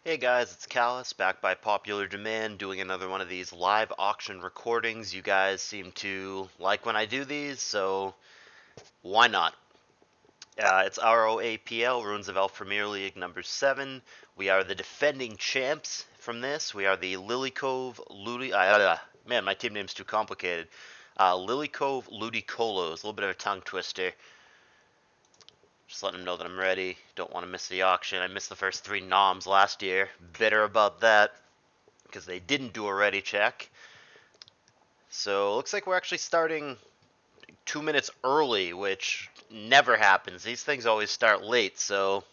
Hey guys, it's Callus, back by popular demand, doing another one of these live auction recordings. You guys seem to like when I do these, so why not? It's ROAPL, Runes of Elf Premier League number 7. We are the defending champs from this. We are the Lily Cove man, my team name's too complicated. Lily Cove Ludicolo is a little bit of a tongue twister. Just letting them know that I'm ready. Don't want to miss the auction. I missed the first 3 noms last year. Bitter about that because they didn't do a ready check. So it looks like we're actually starting 2 minutes early, which never happens. These things always start late, so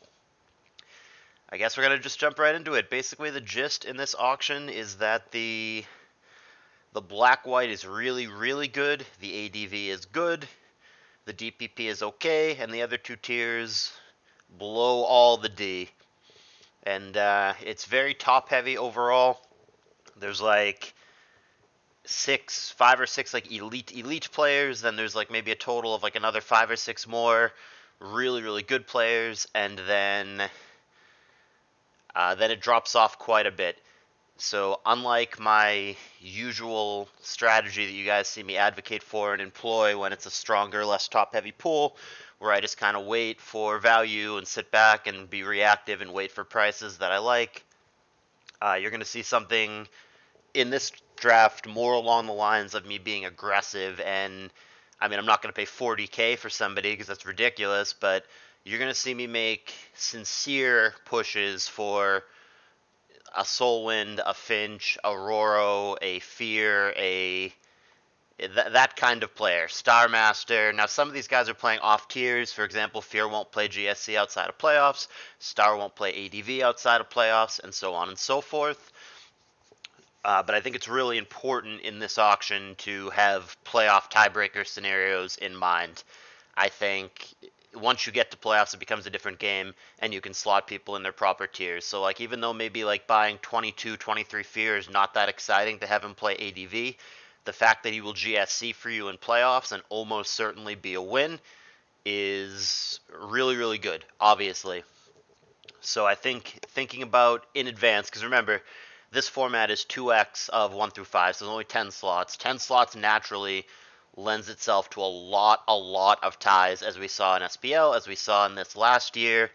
I guess we're gonna just jump right into it. Basically, the gist in this auction is that the black white is really really good, the ADV is good, the DPP is okay, and the other 2 tiers blow all the D. And it's very top heavy overall. There's like 5 or 6 like elite players. Then there's like maybe a total of like another 5 or 6 more really really good players, and then it drops off quite a bit. So unlike my usual strategy that you guys see me advocate for and employ when it's a stronger, less top-heavy pool, where I just kind of wait for value and sit back and be reactive and wait for prices that I like, you're going to see something in this draft more along the lines of me being aggressive. And I mean, I'm not going to pay 40K for somebody because that's ridiculous, but you're going to see me make sincere pushes for a Soulwind, a Finch, a Roro, a Fear, that kind of player. Star Master. Now, some of these guys are playing off tiers. For example, Fear won't play GSC outside of playoffs. Star won't play ADV outside of playoffs, and so on and so forth. But I think it's really important in this auction to have playoff tiebreaker scenarios in mind. I think once you get to playoffs, it becomes a different game, and you can slot people in their proper tiers. So, like, even though maybe like buying 22, 23 Fear is not that exciting to have him play ADV, the fact that he will GSC for you in playoffs and almost certainly be a win is really, really good, obviously. So I think thinking about in advance, because remember, this format is 2x of 1 through 5, so there's only 10 slots. 10 slots naturally lends itself to a lot of ties, as we saw in SPL, as we saw in this last year.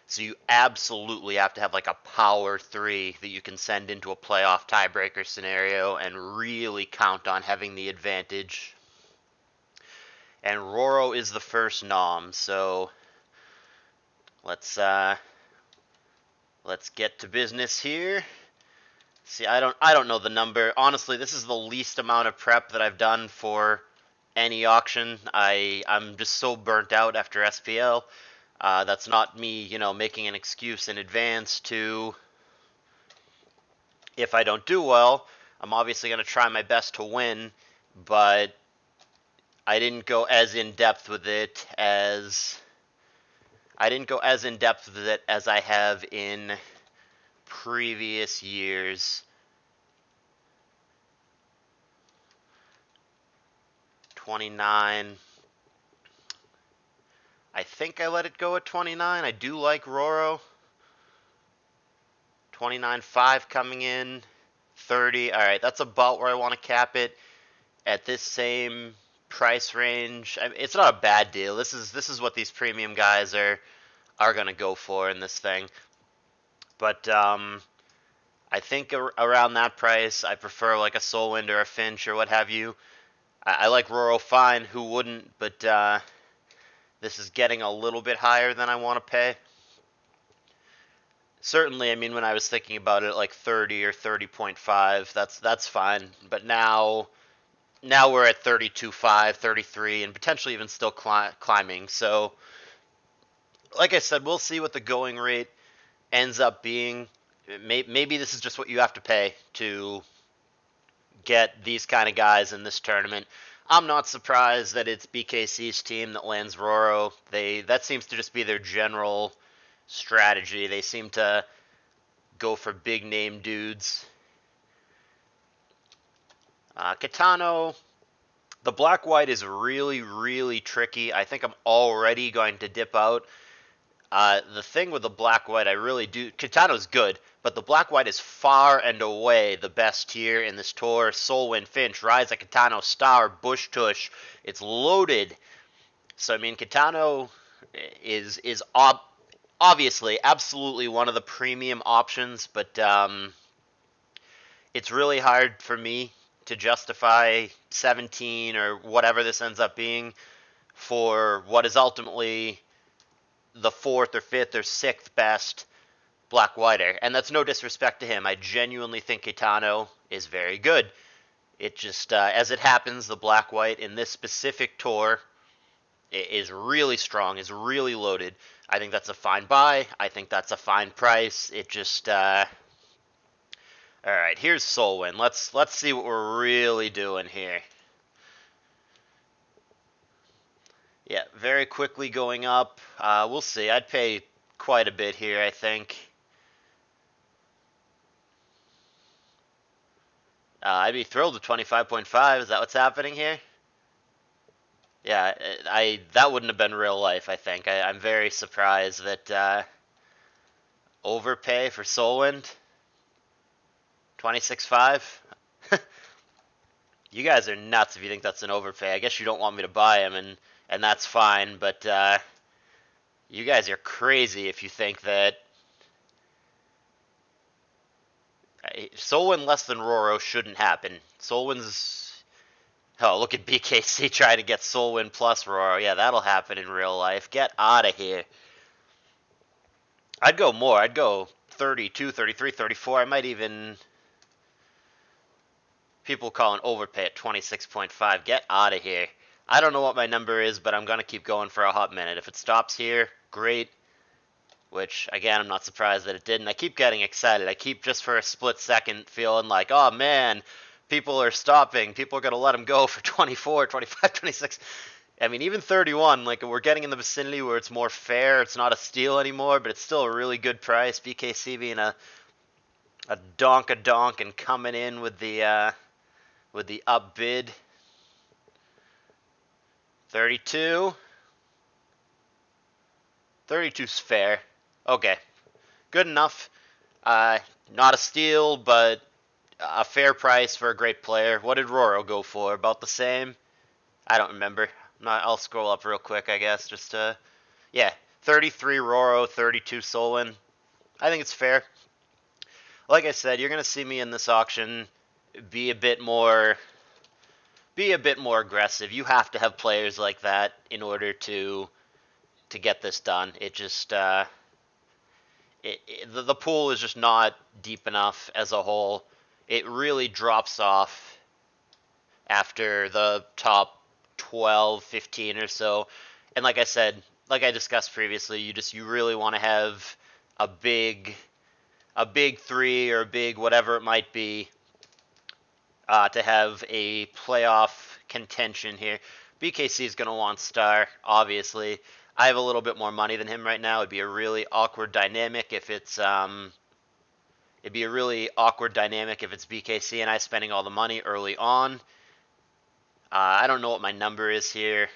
So you absolutely have to have like a power 3 that you can send into a playoff tiebreaker scenario and really count on having the advantage. And Roro is the first nom, so let's get to business here. See, I don't know the number. Honestly, this is the least amount of prep that I've done for any auction. I'm just so burnt out after SPL. That's not me, making an excuse in advance to, if I don't do well, I'm obviously going to try my best to win, but I didn't go as in depth with it as I have in previous years. 29. I think I let it go at 29. I do like Roro. 29.5 coming in. 30. All right, that's about where I want to cap it at this same price range. I mean, it's not a bad deal. This is what these premium guys are going to go for in this thing. But I think around that price, I prefer like a Soulwind or a Finch or what have you. I like Roro fine, who wouldn't, but this is getting a little bit higher than I want to pay. Certainly, I mean, when I was thinking about it, like 30 or 30.5, that's fine. But now we're at 32.5, 33, and potentially even still climbing. So, like I said, we'll see what the going rate ends up being. Maybe this is just what you have to pay to get these kind of guys in this tournament. I'm not surprised that it's BKC's team that lands Roro. That seems to just be their general strategy. They seem to go for big name dudes. Kitano, the black white is really, really tricky. I think I'm already going to dip out. The thing with the black-white, I really do... Kitano's good, but the black-white is far and away the best tier in this tour. Solwyn, Finch, Ryza, Kitano, Star, Bush Tush. It's loaded. So, I mean, Kitano is obviously absolutely one of the premium options, but it's really hard for me to justify 17 or whatever this ends up being for what is ultimately the 4th or 5th or 6th best black whiter. And that's no disrespect to him. I genuinely think Kitano is very good. It just, as it happens, the black white in this specific tour is really strong, is really loaded. I think that's a fine buy. I think that's a fine price. It just, all right, here's Solwyn. Let's see what we're really doing here. Yeah, very quickly going up. We'll see. I'd pay quite a bit here, I think. I'd be thrilled with 25.5. Is that what's happening here? Yeah, that wouldn't have been real life, I think. I'm very surprised that overpay for Solwind. 26.5. You guys are nuts if you think that's an overpay. I guess you don't want me to buy him, and that's fine, but you guys are crazy if you think that Solwyn less than Roro shouldn't happen. Solwyn's... Oh, look at BKC trying to get Solwyn plus Roro. Yeah, that'll happen in real life. Get out of here. I'd go more. I'd go 32, 33, 34. I might even... People call an overpay at 26.5. Get out of here. I don't know what my number is, but I'm going to keep going for a hot minute. If it stops here, great. Which, again, I'm not surprised that it didn't. I keep getting excited. I keep just for a split second feeling like, oh, man, people are stopping. People are going to let them go for 24, 25, 26. I mean, even 31, like, we're getting in the vicinity where it's more fair. It's not a steal anymore, but it's still a really good price. BKC being a donk and coming in with the up bid. 32. 32's fair. Okay. Good enough. Not a steal, but a fair price for a great player. What did Roro go for? About the same? I don't remember. I'll scroll up real quick, I guess, just to... Yeah, 33 Roro, 32 Solon. I think it's fair. Like I said, you're going to see me in this auction be a bit more aggressive. You have to have players like that in order to get this done. It just the pool is just not deep enough as a whole. It really drops off after the top 12, 15 or so. And like I said, like I discussed previously, you really want to have a big 3 or a big whatever it might be to have a playoff contention here. BKC is going to want Star, obviously. I have a little bit more money than him right now. It'd be a really awkward dynamic if it's BKC and I spending all the money early on. I don't know what my number is here,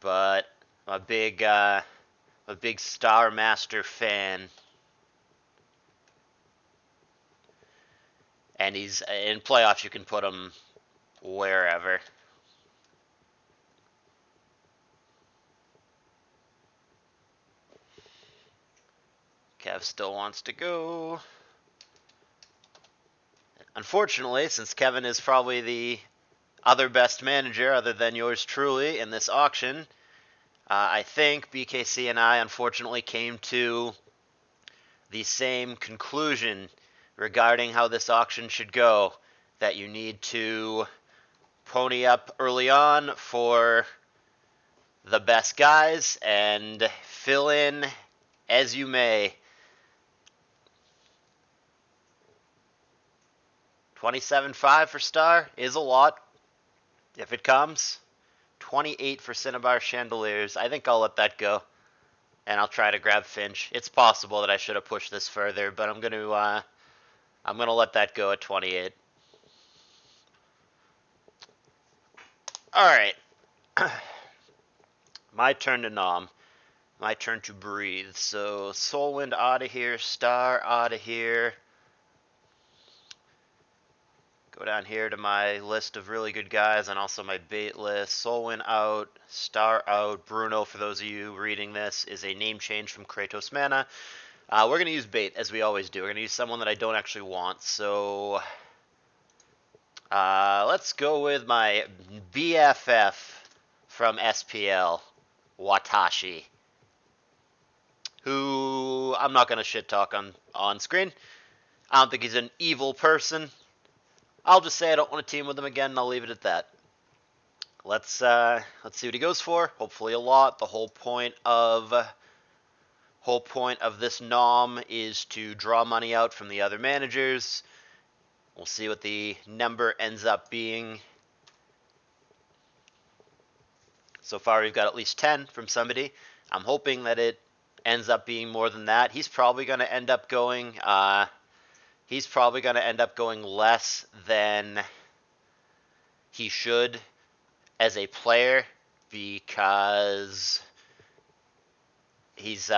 but I'm a big Star Master fan. And he's in playoffs. You can put him wherever. Kev still wants to go. Unfortunately, since Kevin is probably the other best manager other than yours truly in this auction, I think BKC and I unfortunately came to the same conclusion regarding how this auction should go, that you need to pony up early on for the best guys and fill in as you may. 27.5 for Star is a lot if it comes. 28 for Cinnabar Chandeliers. I think I'll let that go, and I'll try to grab Finch. It's possible that I should have pushed this further, but I'm gonna let that go at 28. All right. My turn to nom. My turn to breathe. So Soulwind out of here, Star out of here. Go down here to my list of really good guys and also my bait list. Soulwind out, Star out. Bruno, for those of you reading this, is a name change from Kratos Mana. We're going to use bait, as we always do. We're going to use someone that I don't actually want. So let's go with my BFF from SPL, Watashi, who I'm not going to shit talk on screen. I don't think he's an evil person. I'll just say I don't want to team with him again, and I'll leave it at that. Let's see what he goes for. Hopefully a lot. The whole point of this nom is to draw money out from the other managers. We'll see what the number ends up being. So far, we've got at least 10 from somebody. I'm hoping that it ends up being more than that. He's probably going to end up going. He's probably going to end up going less than he should as a player because he's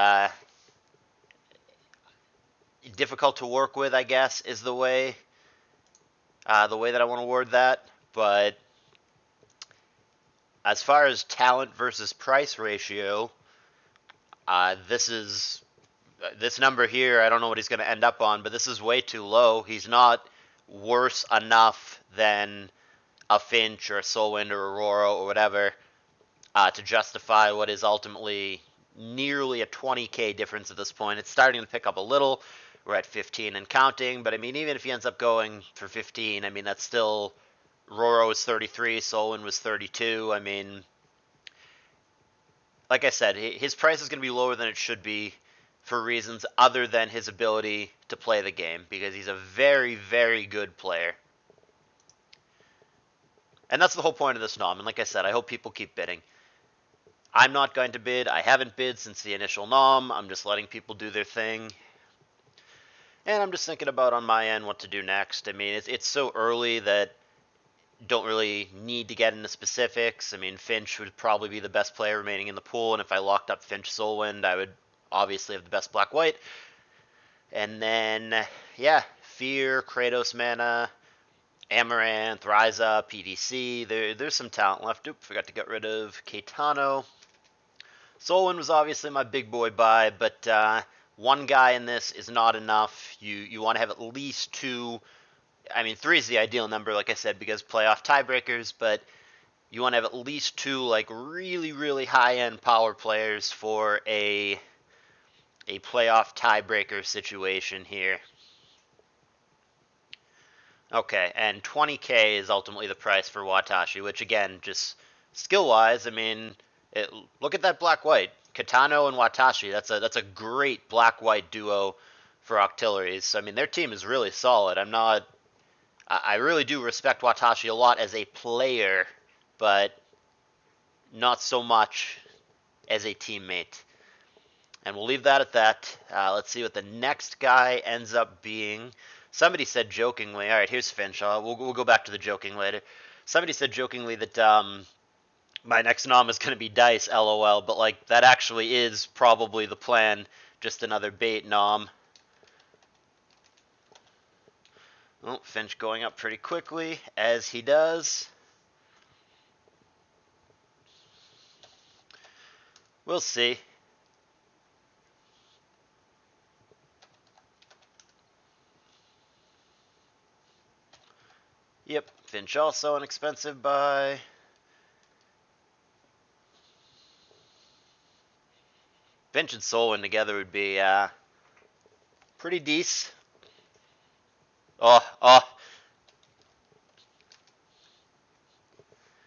difficult to work with, I guess, is the way that I want to word that. But as far as talent versus price ratio, this number here, I don't know what he's going to end up on, but this is way too low. He's not worse enough than a Finch or a Soulwind or Aurora or whatever to justify what is ultimately nearly a 20k difference at this point. It's starting to pick up a little. We're at 15 and counting, but I mean, even if he ends up going for 15, I mean, that's still, Aurora was 33, Soulwind was 32. I mean, like I said, his price is going to be lower than it should be for reasons other than his ability to play the game, because he's a very, very good player. And that's the whole point of this nom. And like I said, I hope people keep bidding. I'm not going to bid. I haven't bid since the initial nom. I'm just letting people do their thing. And I'm just thinking about on my end what to do next. I mean, it's so early that don't really need to get into specifics. I mean, Finch would probably be the best player remaining in the pool, and if I locked up Finch Soulwind, I would obviously have the best black-white. And then, yeah, Fear, Kratos Mana, Amaranth, Ryza, PDC. There's some talent left. Oop, forgot to get rid of Caetano. Soulwind was obviously my big boy buy, but one guy in this is not enough. You want to have at least two. I mean, 3 is the ideal number, like I said, because playoff tiebreakers, but you want to have at least 2 like really, really high-end power players for a playoff tiebreaker situation here. Okay, and 20k is ultimately the price for Watashi, which again, just skill-wise, I mean, look at that black-white. Kitano and Watashi, that's a great black-white duo for Octilleries. So, I mean, their team is really solid. I really do respect Watashi a lot as a player, but not so much as a teammate. And we'll leave that at that. Let's see what the next guy ends up being. Somebody said jokingly, all right, here's Finch. We'll go back to the joking later. Somebody said jokingly that my next nom is going to be Dice, LOL, but like that actually is probably the plan, just another bait nom. Oh, Finch going up pretty quickly, as he does. We'll see. Yep, Finch also an expensive buy. Finch and Soulwind together would be pretty decent. Oh.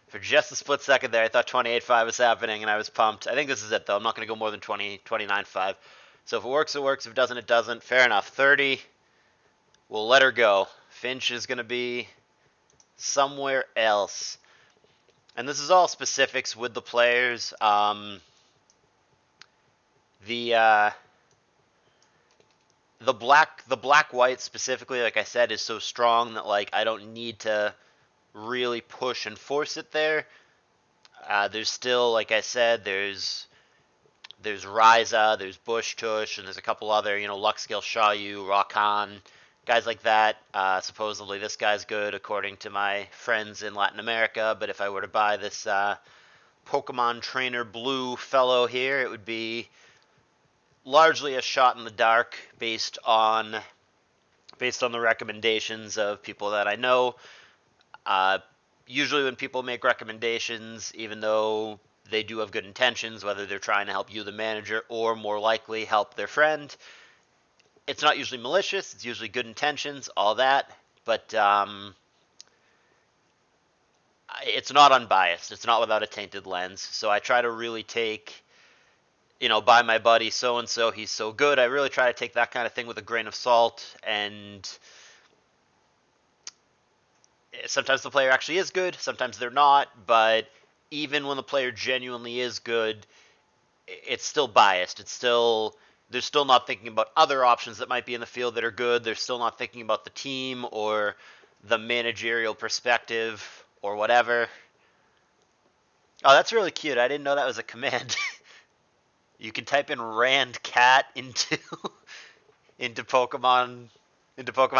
For just a split second there, I thought 28.5 was happening, and I was pumped. I think this is it, though. I'm not going to go more than 29.5. So if it works, it works. If it doesn't, it doesn't. Fair enough. 30. We'll let her go. Finch is going to be somewhere else. And this is all specifics with the players. The black-white specifically, like I said, is so strong that like I don't need to really push and force it there. There's still, like I said, there's Ryza, there's Bush Tush, and there's a couple other, Luxgale Shayu, Rakan, guys like that. Supposedly this guy's good according to my friends in Latin America, but if I were to buy this Pokemon Trainer Blue fellow here, it would be largely a shot in the dark based on the recommendations of people that I know. Uh, Usually when people make recommendations, even though they do have good intentions, whether they're trying to help you, the manager, or more likely help their friend, it's not usually malicious. It's usually good intentions, all that. But it's not unbiased. It's not without a tainted lens. So I try to really take, by my buddy so and so, he's so good. I really try to take that kind of thing with a grain of salt. And sometimes the player actually is good, sometimes they're not. But even when the player genuinely is good, it's still biased. They're still not thinking about other options that might be in the field that are good. They're still not thinking about the team or the managerial perspective or whatever. Oh, that's really cute. I didn't know that was a command. You can type in Rand Cat into into Pokemon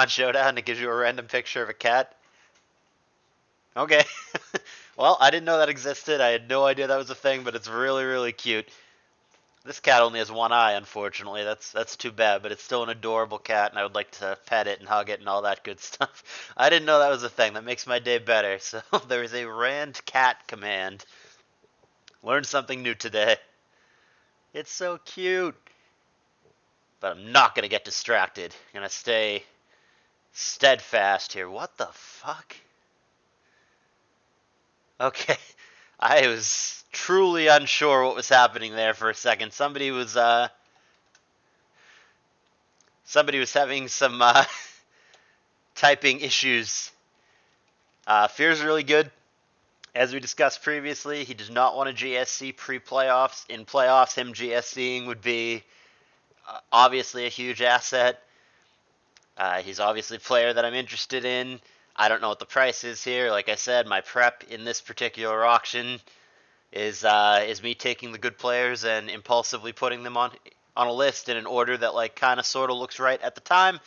Showdown and it gives you a random picture of a cat. Okay. Well, I didn't know that existed. I had no idea that was a thing, but it's really, really cute. This cat only has one eye, unfortunately. That's too bad, but it's still an adorable cat, and I would like to pet it and hug it and all that good stuff. I didn't know that was a thing. That makes my day better. So there is a Rand Cat command. Learned something new today. It's so cute. But I'm not going to get distracted. I'm going to stay steadfast here. What the fuck? Okay. I was truly unsure what was happening there for a second. Somebody was having some typing issues. Fear's really good. As we discussed previously, he does not want a GSC pre-playoffs. In playoffs, him GSCing would be obviously a huge asset. He's obviously a player that I'm interested in. I don't know what the price is here. Like I said, my prep in this particular auction is me taking the good players and impulsively putting them on a list in an order that like kind of sort of looks right at the time,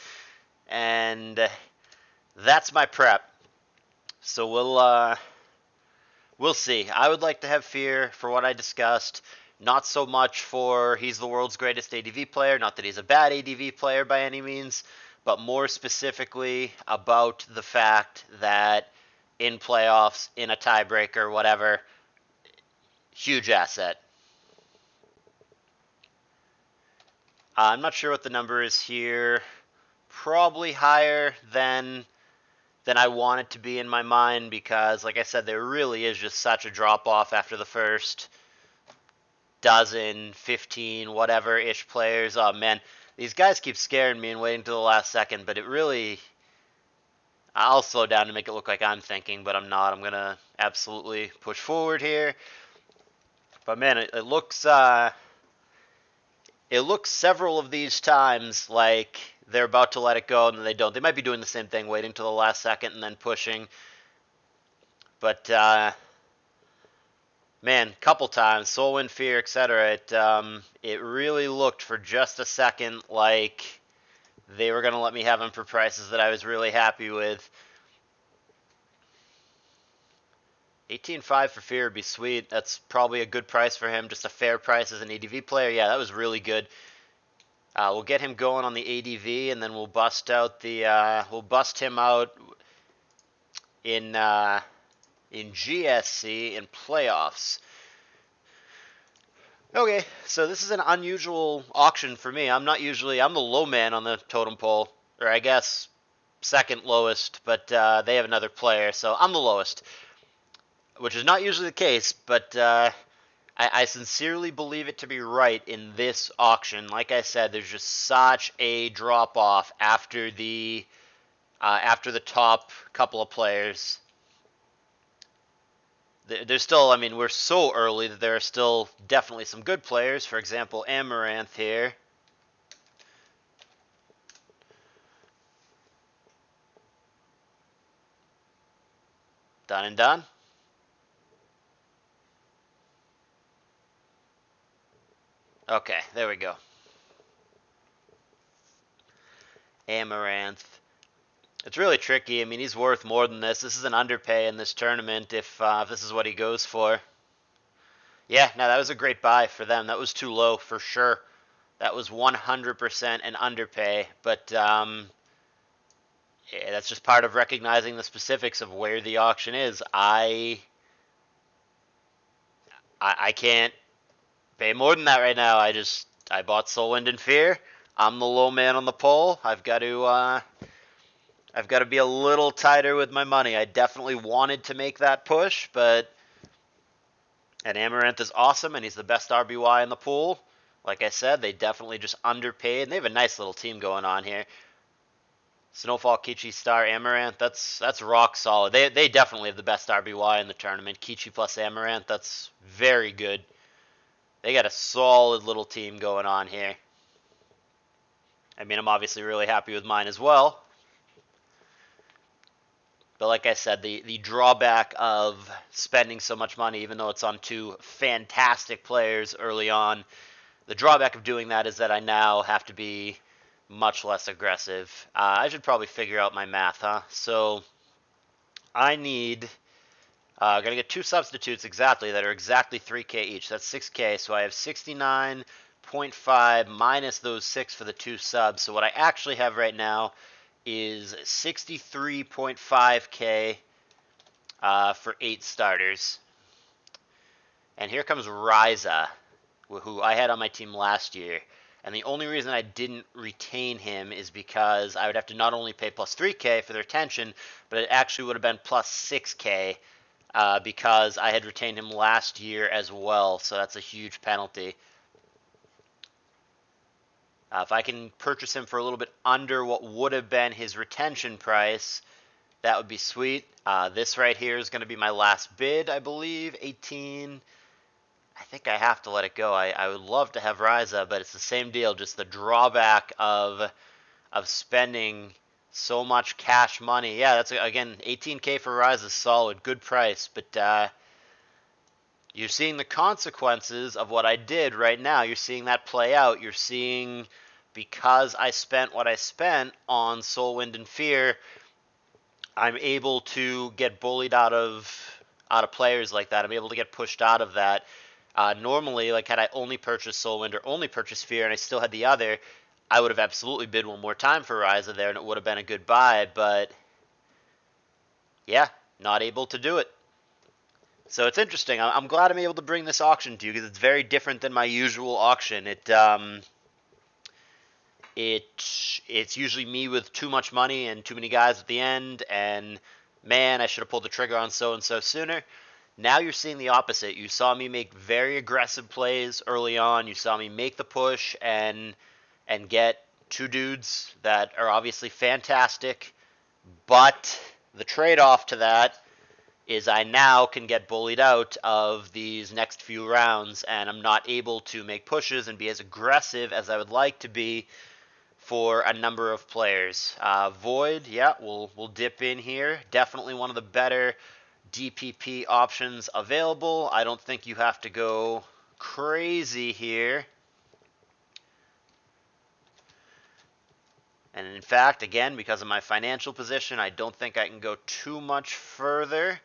and that's my prep. So we'll see. I would like to have Fear for what I discussed. Not so much for he's the world's greatest ADV player, not that he's a bad ADV player by any means, but more specifically about the fact that in playoffs, in a tiebreaker, whatever, huge asset. I'm not sure what the number is here. Probably higher than I want it to be in my mind because, like I said, there really is just such a drop-off after the first dozen, 15, whatever-ish players. Oh, man, these guys keep scaring me and waiting till the last second, but it really... I'll slow down to make it look like I'm thinking, but I'm not. I'm going to absolutely push forward here. But, man, it looks... It looks several of these times like they're about to let it go and then they don't. They might be doing the same thing, waiting till the last second and then pushing. But, man, couple times, Soul Wind, Fear, etc. It really looked for just a second like they were going to let me have them for prices that I was really happy with. 18.5 for Fear would be sweet. That's probably a good price for him, just a fair price as an ADV player. Yeah, that was really good. We'll get him going on the ADV, and then we'll bust him out in GSC in playoffs. Okay, so this is an unusual auction for me. I'm the low man on the totem pole, or I guess second lowest, but they have another player, so I'm the lowest, which is not usually the case, but I sincerely believe it to be right in this auction. Like I said, there's just such a drop-off after the top couple of players. There's still, I mean, we're so early that there are still definitely some good players. For example, Amaranth here. Done and done. Okay, there we go. Amaranth. It's really tricky. I mean, he's worth more than this. This is an underpay in this tournament if this is what he goes for. Yeah, no, that was a great buy for them. That was too low for sure. That was 100% an underpay, but yeah, that's just part of recognizing the specifics of where the auction is. I can't pay more than that right now. I bought Soul Wind and Fear. I'm the low man on the pole. I've got to be a little tighter with my money. I definitely wanted to make that push, but and Amaranth is awesome, and he's the best RBY in the pool. Like I said, they definitely just underpaid, and they have a nice little team going on here. Snowfall, Kichi, Star, Amaranth, that's rock solid. They definitely have the best RBY in the tournament. Kichi plus Amaranth, that's very good. They got a solid little team going on here. I mean, I'm obviously really happy with mine as well. But like I said, the drawback of spending so much money, even though it's on two fantastic players early on, the drawback of doing that is that I now have to be much less aggressive. I should probably figure out my math, huh? So I need, gotta get two substitutes exactly that are exactly 3K each. That's 6K, so I have 69.5 minus those 6 for the two subs. So what I actually have right now is 63.5K for 8 starters. And here comes Ryza, who I had on my team last year. And the only reason I didn't retain him is because I would have to not only pay plus 3K for the retention, but it actually would have been plus 6K because I had retained him last year as well. So that's a huge penalty. If I can purchase him for a little bit under what would have been his retention price, that would be sweet. This right here is going to be my last bid, I believe. 18. I think I have to let it go. I would love to have Ryza, but it's the same deal. Just the drawback of spending so much cash money. Yeah, that's again 18K for Ryza is solid, good price. But you're seeing the consequences of what I did right now. You're seeing that play out. You're seeing because I spent what I spent on Soul Wind and Fear, I'm able to get bullied out of players like that. I'm able to get pushed out of that. Normally, like had I only purchased Soul Wind or only purchased Fear and I still had the other, I would have absolutely bid one more time for Ryza there and it would have been a good buy, but yeah, not able to do it. So it's interesting. I'm glad I'm able to bring this auction to you because it's very different than my usual auction. It's usually me with too much money and too many guys at the end, and man, I should have pulled the trigger on so and so sooner. Now you're seeing the opposite. You saw me make very aggressive plays early on. You saw me make the push and get two dudes that are obviously fantastic, but the trade-off to that is I now can get bullied out of these next few rounds, and I'm not able to make pushes and be as aggressive as I would like to be for a number of players. Void, yeah, we'll dip in here. Definitely one of the better DPP options available. I don't think you have to go crazy here. And in fact, again, because of my financial position, I don't think I can go too much further.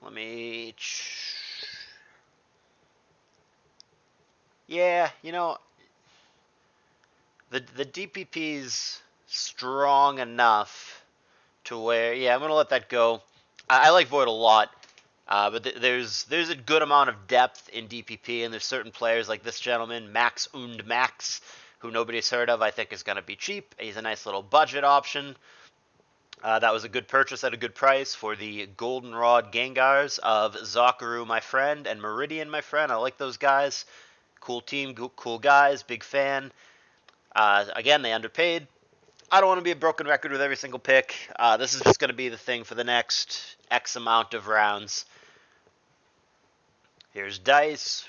Let me... Yeah, you know, the DPP's strong enough to where, yeah, I'm going to let that go. I like Void a lot, but there's a good amount of depth in DPP, and there's certain players like this gentleman, Max und Max, who nobody's heard of, I think is going to be cheap. He's a nice little budget option. That was a good purchase at a good price for the Goldenrod Gengars of Zakaru, my friend, and Meridian, my friend. I like those guys. Cool team, cool guys, big fan. Again, they underpaid. I don't want to be a broken record with every single pick. This is just going to be the thing for the next X amount of rounds. Here's dice.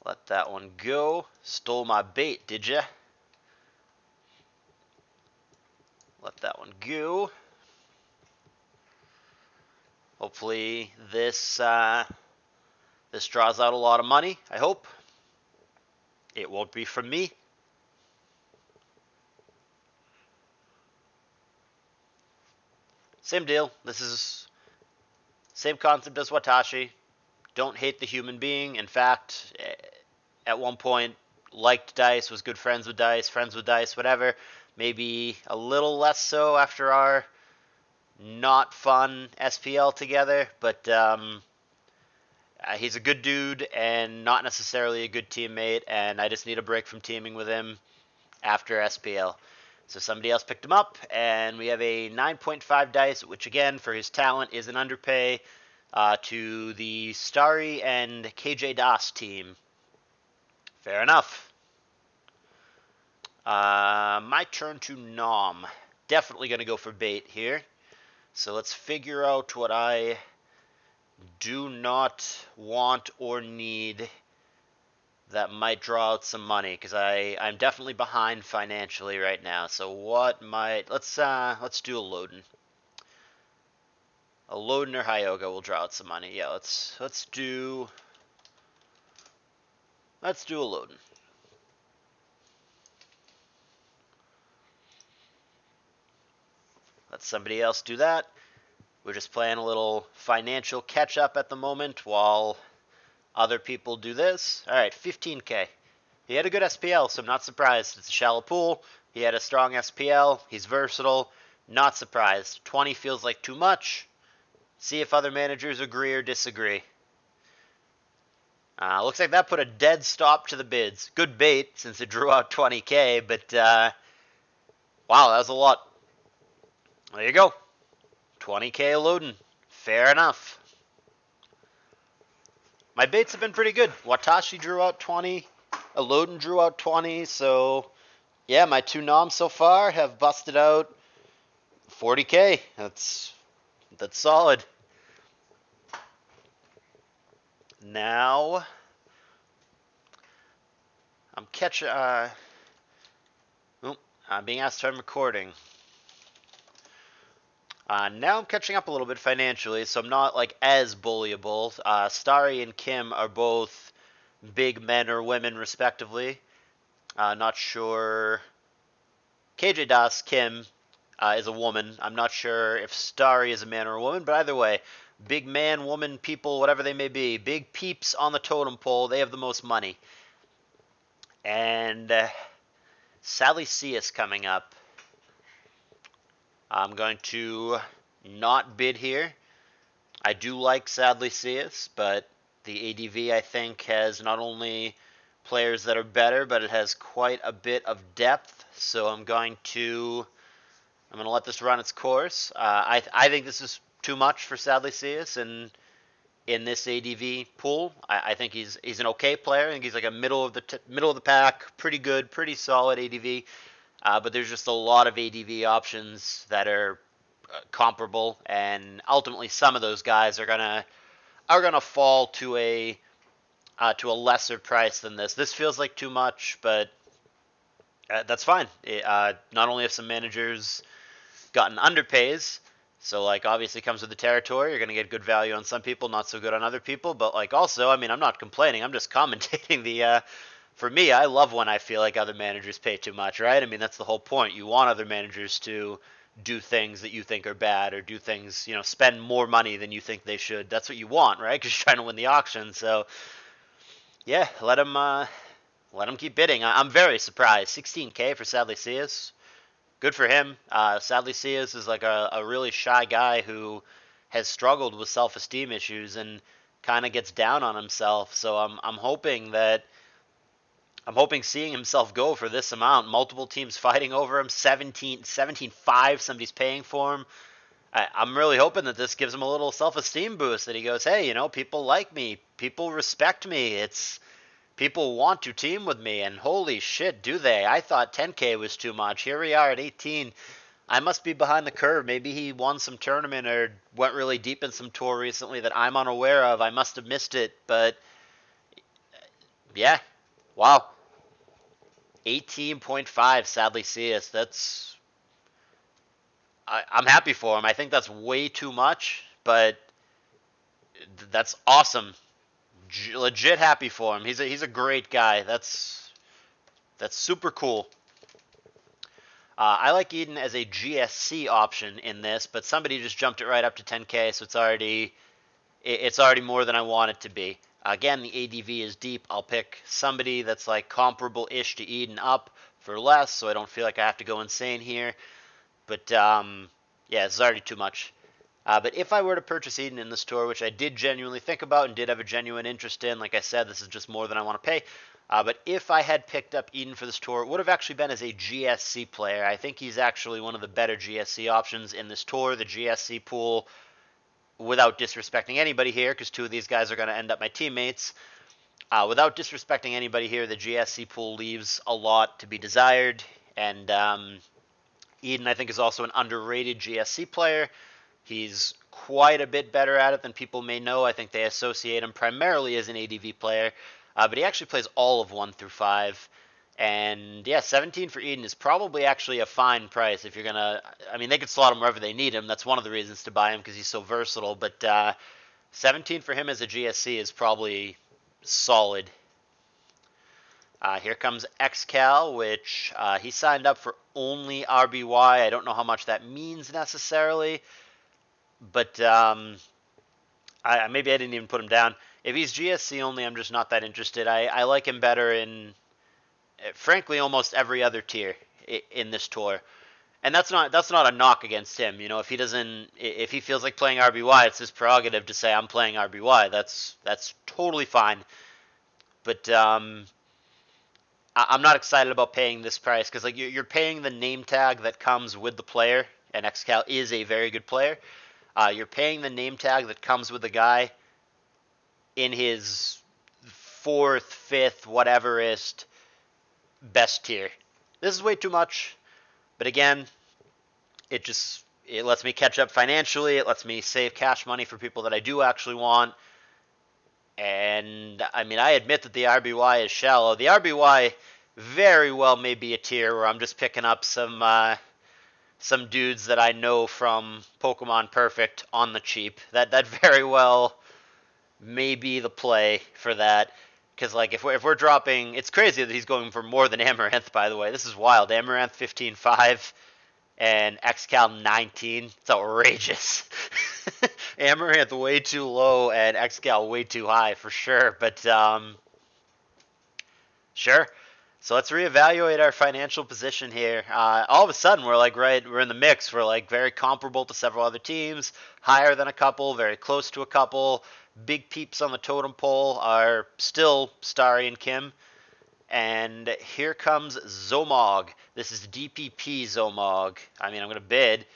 Let that one go. Stole my bait, did ya? Let that one go. Hopefully this this draws out a lot of money, I hope. It won't be from me. Same deal. This is same concept as Watashi. Don't hate the human being. In fact, at one point, liked Dice, was good friends with Dice, whatever. Maybe a little less so after our not fun SPL together, but he's a good dude and not necessarily a good teammate, and I just need a break from teaming with him after SPL. So somebody else picked him up, and we have a 9.5 dice, which again, for his talent, is an underpay to the Starry and KJ Das team. Fair enough. My turn to nom. Definitely going to go for bait here. So let's figure out what I do not want or need that might draw out some money, because I'm definitely behind financially right now. So what might let's do a Loden. A Loden or Hyoga will draw out some money. Yeah, let's do a Loden. Let somebody else do that. We're just playing a little financial catch up at the moment while other people do this. All right, 15K. He had a good SPL, so I'm not surprised. It's a shallow pool. He had a strong SPL. He's versatile. Not surprised. 20 feels like too much. See if other managers agree or disagree. Looks like that put a dead stop to the bids. Good bait since it drew out 20K, but wow, that was a lot. There you go. 20K Loden. Fair enough. My baits have been pretty good. Watashi drew out 20. Loden drew out 20. So, yeah, my two noms so far have busted out 40K. That's solid. Now, I'm catching. I'm being asked if I'm recording. Now I'm catching up a little bit financially, so I'm not like as bullyable. Starry and Kim are both big men or women, respectively. Not sure. KJ Das Kim is a woman. I'm not sure if Starry is a man or a woman, but either way, big man, woman, people, whatever they may be, big peeps on the totem pole. They have the most money. And Sally C is coming up. I'm going to not bid here. I do like Sadly Seus, but the ADV, I think, has not only players that are better, but it has quite a bit of depth. So I'm going to let this run its course. I think this is too much for Sadly Seus in this ADV pool. I think he's an okay player. I think he's like a middle of the pack, pretty good, pretty solid ADV. But there's just a lot of ADV options that are comparable, and ultimately some of those guys are gonna fall to a lesser price than this. This feels like too much, but that's fine. Not only have some managers gotten underpays, so like obviously comes with the territory. You're gonna get good value on some people, not so good on other people. But like also, I mean, I'm not complaining. I'm just commentating the. For me, I love when I feel like other managers pay too much, right? I mean, that's the whole point. You want other managers to do things that you think are bad, or do things, spend more money than you think they should. That's what you want, right? Because you're trying to win the auction. So, yeah, let them keep bidding. I'm very surprised. 16K for Sadly Seus. Good for him. Sadly Seus is like a really shy guy who has struggled with self-esteem issues and kind of gets down on himself. So I'm hoping seeing himself go for this amount. Multiple teams fighting over him. 17.5. Somebody's paying for him. I'm really hoping that this gives him a little self-esteem boost. That he goes, hey, people like me. People respect me. People want to team with me. And holy shit, do they? I thought 10K was too much. Here we are at 18. I must be behind the curve. Maybe he won some tournament or went really deep in some tour recently that I'm unaware of. I must have missed it. But yeah, wow. 18.5, Sadly Seus. I'm happy for him. I think that's way too much, but That's awesome. Legit happy for him. He's a great guy. That's super cool. I like Eden as a GSC option in this, but somebody just jumped it right up to 10K, so it's already more than I want it to be. Again, the ADV is deep. I'll pick somebody that's like comparable-ish to Eden up for less, so I don't feel like I have to go insane here. But yeah, it's already too much. But if I were to purchase Eden in this tour, which I did genuinely think about and did have a genuine interest in, like I said, this is just more than I want to pay. But if I had picked up Eden for this tour, it would have actually been as a GSC player. I think he's actually one of the better GSC options in this tour. The GSC pool, without disrespecting anybody here, because two of these guys are going to end up my teammates, without disrespecting anybody here, the GSC pool leaves a lot to be desired. And Eden, I think, is also an underrated GSC player. He's quite a bit better at it than people may know. I think they associate him primarily as an ADV player, but he actually plays all of 1 through 5. And yeah, 17 for Eden is probably actually a fine price if you're going to. I mean, they could slot him wherever they need him. That's one of the reasons to buy him because he's so versatile. But 17 for him as a GSC is probably solid. Here comes XCal, which he signed up for only RBY. I don't know how much that means necessarily. But maybe I didn't even put him down. If he's GSC only, I'm just not that interested. I like him better in, frankly, almost every other tier in this tour. And that's not a knock against him. You know, if he feels like playing RBY, it's his prerogative to say I'm playing RBY. That's totally fine. But I'm not excited about paying this price because like you're paying the name tag that comes with the player, and XCal is a very good player. You're paying the name tag that comes with the guy in his 4th, 5th, whateverist best tier. This is way too much, but again, it lets me catch up financially. It lets me save cash money for people that I do actually want. And I mean, I admit that the RBY is shallow. The RBY very well may be a tier where I'm just picking up some dudes that I know from Pokemon Perfect on the cheap. That very well may be the play for that. Because like if we're dropping, it's crazy that he's going for more than Amaranth. By the way, this is wild. Amaranth 15.5 and XCal 19. It's outrageous. Amaranth way too low and XCal way too high for sure. But sure. So let's reevaluate our financial position here. All of a sudden, we're in the mix. We're like very comparable to several other teams, higher than a couple, very close to a couple. Big peeps on the totem pole are still Starry and Kim. And here comes Zomog. This is DPP Zomog. I mean, I'm going to bid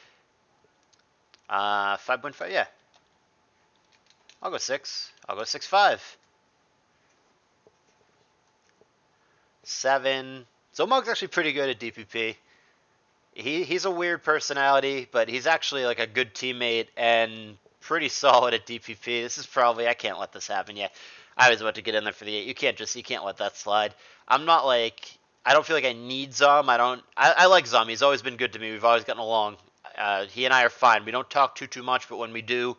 5.5, yeah. I'll go 6. I'll go 6.5. 7. Zomog's actually pretty good at DPP. He's a weird personality, but he's actually like a good teammate and pretty solid at DPP. This is probably, I can't let this happen yet. I was about to get in there for the 8. You can't let that slide. I don't feel like I need Zom. I like Zom. He's always been good to me. We've always gotten along. He and I are fine. We don't talk too much, but when we do,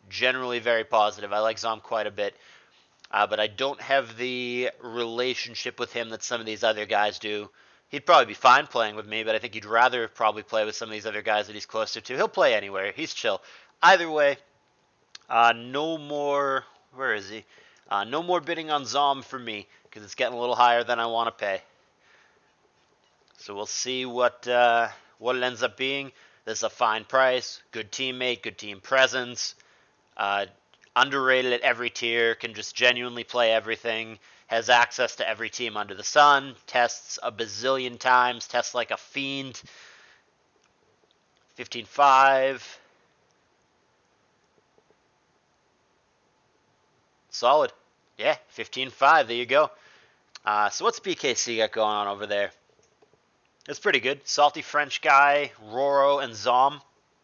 generally very positive. I like Zom quite a bit. But I don't have the relationship with him that some of these other guys do. He'd probably be fine playing with me, but I think he'd rather probably play with some of these other guys that he's closer to. He'll play anywhere. He's chill. Either way, no more... Where is he? No more bidding on Zom for me, because it's getting a little higher than I want to pay. So we'll see what it ends up being. This is a fine price. Good teammate, good team presence. Underrated at every tier, can just genuinely play everything, has access to every team under the sun, tests a bazillion times, tests like a fiend. 15.5. Solid. Yeah, 15.5, there you go. So what's BKC got going on over there? It's pretty good. Salty French guy, Roro, and Zom.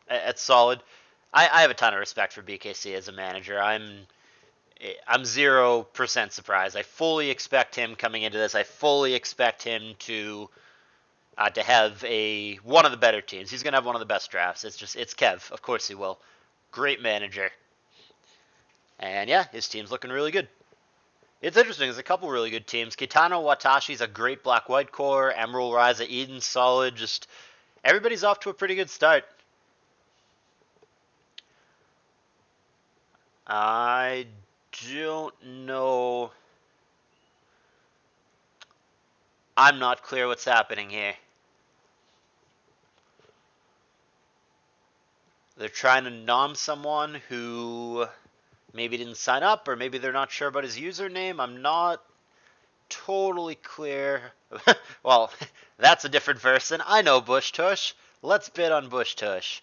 That's solid. I have a ton of respect for BKC as a manager. I'm 0% surprised. I fully expect him coming into this. I fully expect him to have one of the better teams. He's gonna have one of the best drafts. It's Kev. Of course he will. Great manager. And yeah, his team's looking really good. It's interesting. There's a couple really good teams. Kitano Watashi's a great black-white core. Emerald Ryza Eden's solid. Just everybody's off to a pretty good start. I don't know. I'm not clear what's happening here. They're trying to nom someone who maybe didn't sign up, or maybe they're not sure about his username. I'm not totally clear. Well, that's a different person. I know Bush Tush. Let's bid on Bush Tush.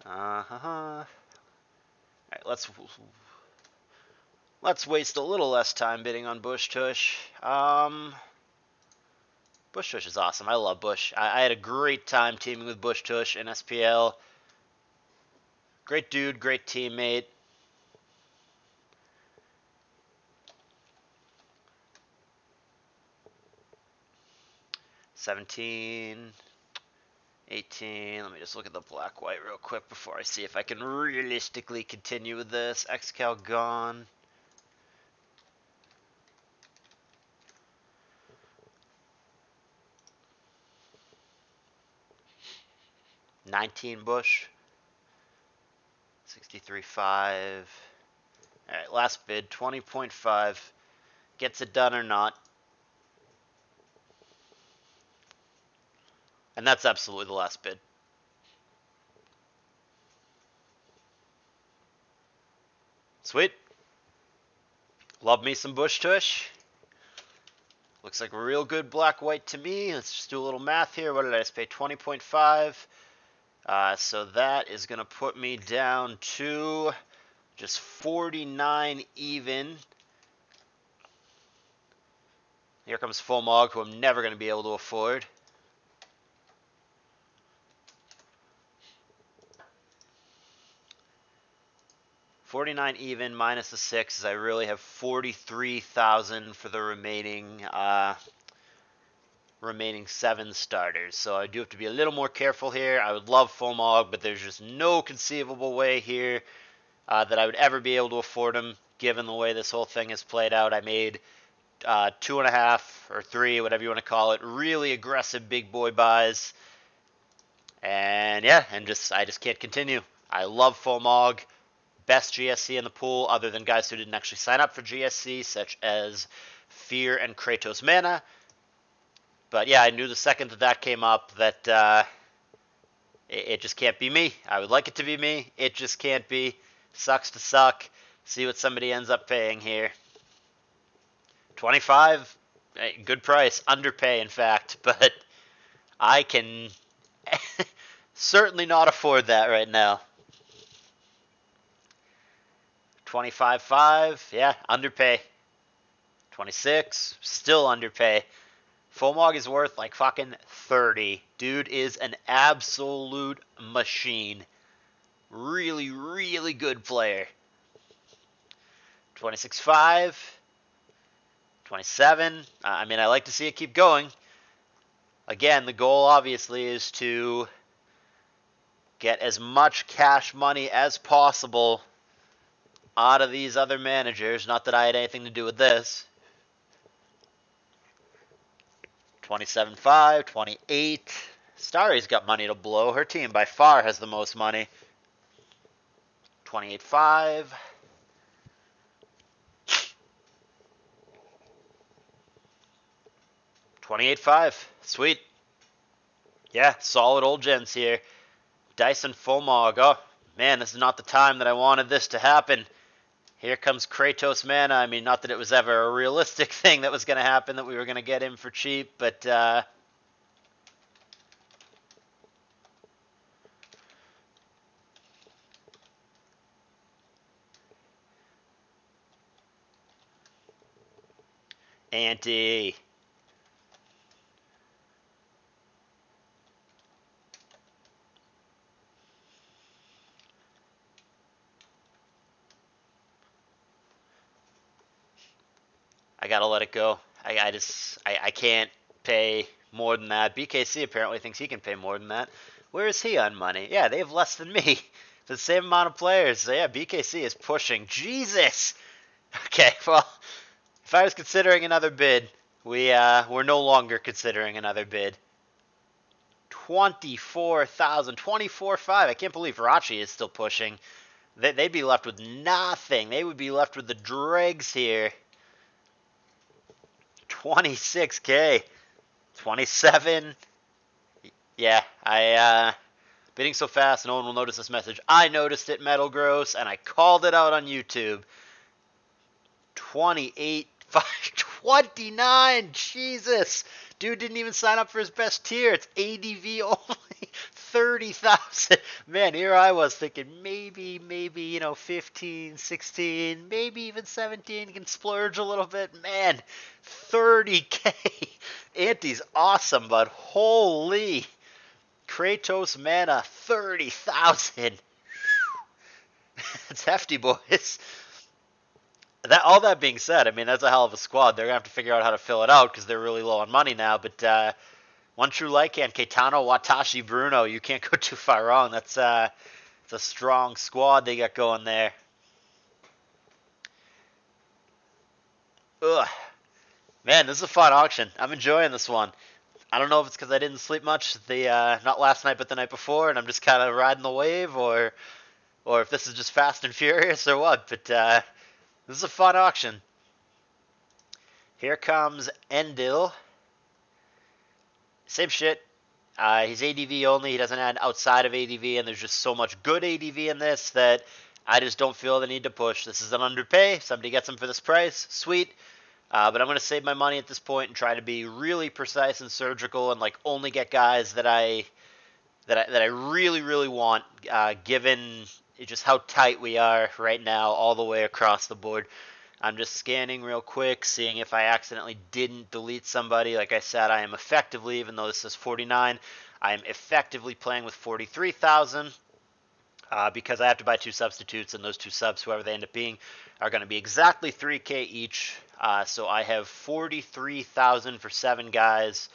All right, let's waste a little less time bidding on Bush Tush. Bush Tush is awesome. I love Bush. I had a great time teaming with Bush Tush in SPL. Great dude, great teammate. $17, $18. Let me just look at the black-white real quick before I see if I can realistically continue with this. XCal gone. $19 Bush. 63.5. Alright, last bid, 20.5. Gets it done or not. And that's absolutely the last bid. Sweet. Love me some Bush Tush. Looks like real good black-white to me. Let's just do a little math here. What did I just pay? 20.5. So that is going to put me down to just 49 even. Here comes Full Mog, who I'm never going to be able to afford. $49 even minus the 6 is I really have 43,000 for the remaining 7 starters. So I do have to be a little more careful here. I would love Full Mog, but there's just no conceivable way here that I would ever be able to afford him, given the way this whole thing is played out. I made 2.5 or 3, whatever you want to call it, really aggressive big boy buys. And yeah, I just can't continue. I love Full Mog. Best GSC in the pool, other than guys who didn't actually sign up for GSC, such as Fear and Kratos Mana. But yeah, I knew the second that came up that it just can't be me. I would like it to be me. It just can't be. Sucks to suck. See what somebody ends up paying here. 25, good price. Underpay, in fact, but I can certainly not afford that right now. 25.5, yeah, underpay. 26, still underpay. Full Mog is worth like fucking 30. Dude is an absolute machine. Really, really good player. 26.5, 27. I mean, I like to see it keep going. Again, the goal obviously is to get as much cash money as possible out of these other managers. Not that I had anything to do with this. 27.5, 28. Starry's got money to blow. Her team by far has the most money. 28.5. 28.5. Sweet. Yeah, solid old gens here. Dyson Full Mog. Oh, man, this is not the time that I wanted this to happen. Here comes Kratos Mana. I mean, not that it was ever a realistic thing that was going to happen, that we were going to get him for cheap, but Auntie. I gotta let it go. I can't pay more than that. BKC apparently thinks he can pay more than that. Where is he on money? Yeah, they have less than me. the same amount of players. So yeah, BKC is pushing. Jesus. Okay, well, if I was considering another bid, we're no longer considering another bid. 24,000, 24.5. I can't believe Rachi is still pushing. They'd be left with nothing. They would be left with the dregs here. 26K. 27. Yeah, bidding so fast no one will notice this message. I noticed it, Metal Gross, and I called it out on YouTube. 28, 29, Jesus. Dude didn't even sign up for his best tier. It's ADV only. 30,000. Man, here I was thinking maybe, 15, 16, maybe even 17 can splurge a little bit. Man, 30K. Anti's awesome, but holy. Kratos mana, 30,000. It's hefty, boys. All that being said, I mean, that's a hell of a squad. They're going to have to figure out how to fill it out because they're really low on money now. But one true Lycan, Keitano, Watashi, Bruno, you can't go too far wrong. It's a strong squad they got going there. Ugh. Man, this is a fun auction. I'm enjoying this one. I don't know if it's because I didn't sleep much not last night but the night before, and I'm just kind of riding the wave, or if this is just fast and furious or what. But this is a fun auction. Here comes Endil. Same shit. He's ADV only. He doesn't add outside of ADV, and there's just so much good ADV in this that I just don't feel the need to push. This is an underpay. Somebody gets him for this price. Sweet. But I'm going to save my money at this point and try to be really precise and surgical and like only get guys that I really, really want, given just how tight we are right now all the way across the board. I'm just scanning real quick, seeing if I accidentally didn't delete somebody. Like I said, I am effectively, even though this is 49, I am effectively playing with 43,000. Because I have to buy 2 substitutes, and those 2 subs, whoever they end up being, are going to be exactly 3K each. So I have 43,000 for 7 guys,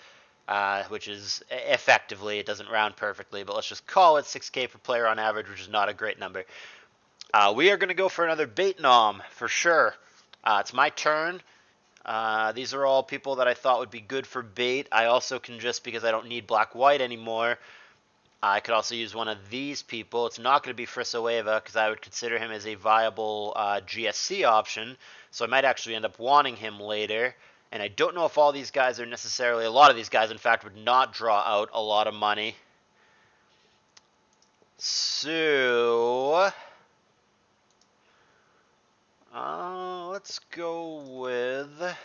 which is effectively, it doesn't round perfectly, but let's just call it 6K per player on average, which is not a great number. We are going to go for another bait nom for sure. It's my turn. These are all people that I thought would be good for bait. I also can, just because I don't need black-white anymore, I could also use one of these people. It's not going to be Frisoeva because I would consider him as a viable GSC option. So I might actually end up wanting him later. And I don't know if all these guys are necessarily... A lot of these guys, in fact, would not draw out a lot of money. So... let's go with... Let's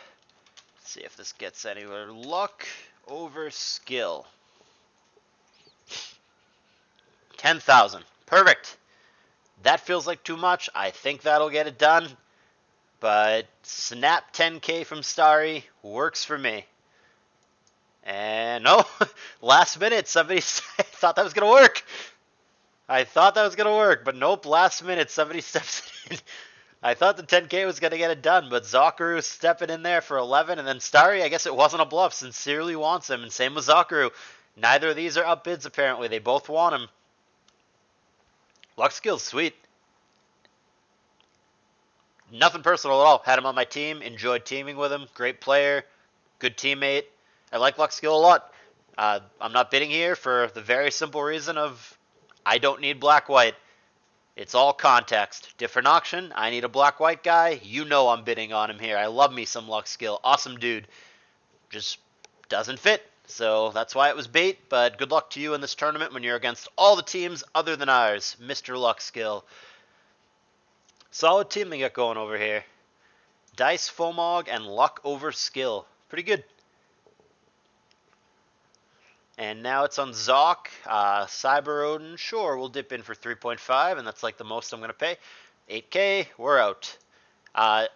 see if this gets anywhere. Luck over skill. 10,000. Perfect. That feels like too much. I think that'll get it done. But snap 10K from Starry works for me. And no, last minute somebody thought that was going to work. I thought that was going to work, but nope, last minute somebody steps in. I thought the 10K was going to get it done, but Zakaru stepping in there for 11, and then Starry, I guess it wasn't a bluff, sincerely wants him, and same with Zakaru. Neither of these are up bids, apparently. They both want him. Luck skill's sweet. Nothing personal at all. Had him on my team. Enjoyed teaming with him. Great player. Good teammate. I like Luck skill a lot. I'm not bidding here for the very simple reason of I don't need black-white. It's all context. Different auction. I need a black-white guy. You know I'm bidding on him here. I love me some Luck skill. Awesome dude. Just doesn't fit. So that's why it was bait, but good luck to you in this tournament when you're against all the teams other than ours. Mr. Luck skill. Solid team they got going over here. Dice, Fomog, and Luck over skill. Pretty good. And now it's on Zoc. Cyber Odin, sure, we'll dip in for 3.5, and that's like the most I'm going to pay. 8K, we're out.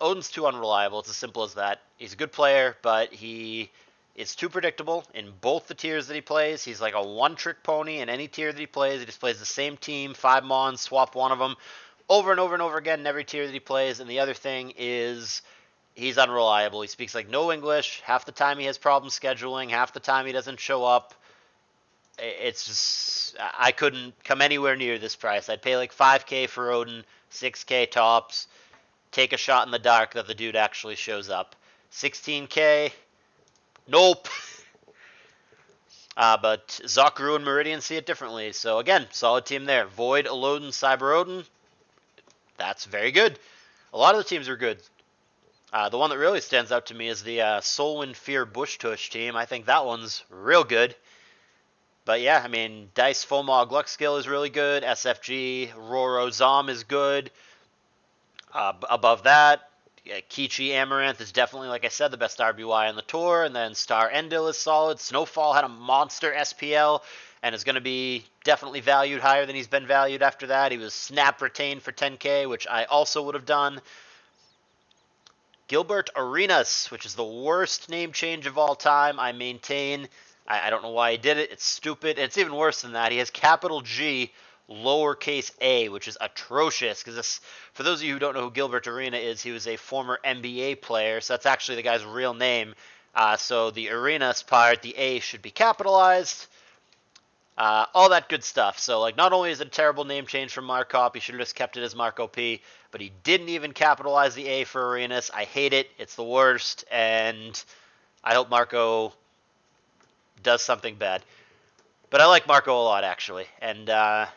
Odin's too unreliable. It's as simple as that. He's a good player, but he is too predictable in both the tiers that he plays. He's like a one-trick pony in any tier that he plays. He just plays the same team, 5 mons, swap one of them over and over and over again in every tier that he plays. And the other thing is he's unreliable. He speaks like no English. Half the time he has problems scheduling. Half the time he doesn't show up. It's I couldn't come anywhere near this price. I'd pay like 5K for Odin, 6K tops, take a shot in the dark that the dude actually shows up. 16K, nope. But Zakaru and Meridian see it differently. So again, solid team there. Void, Elodin, Cyber Odin. That's very good. A lot of the teams are good. The one that really stands out to me is the Solwyn Fear Bush Tush team. I think that one's real good. But yeah, I mean, Dice Fomog Luck Skill is really good. SFG Roro Zom is good. Above that, yeah, Kichi Amaranth is definitely, like I said, the best RBY on the tour. And then Star Endil is solid. Snowfall had a monster SPL and is going to be definitely valued higher than he's been valued after that. He was snap retained for 10K, which I also would have done. Gilbert Arenas, which is the worst name change of all time. I maintain. I don't know why he did it. It's stupid. It's even worse than that. He has capital G, lowercase a, which is atrocious. Because for those of you who don't know who Gilbert Arena is, he was a former NBA player. So that's actually the guy's real name. So the Arenas part, the A should be capitalized. All that good stuff. So, like, not only is it a terrible name change from Markop, he should have just kept it as Marco P, but he didn't even capitalize the A for Arenas. I hate it. It's the worst, and I hope Marco does something bad. But I like Marco a lot, actually, and the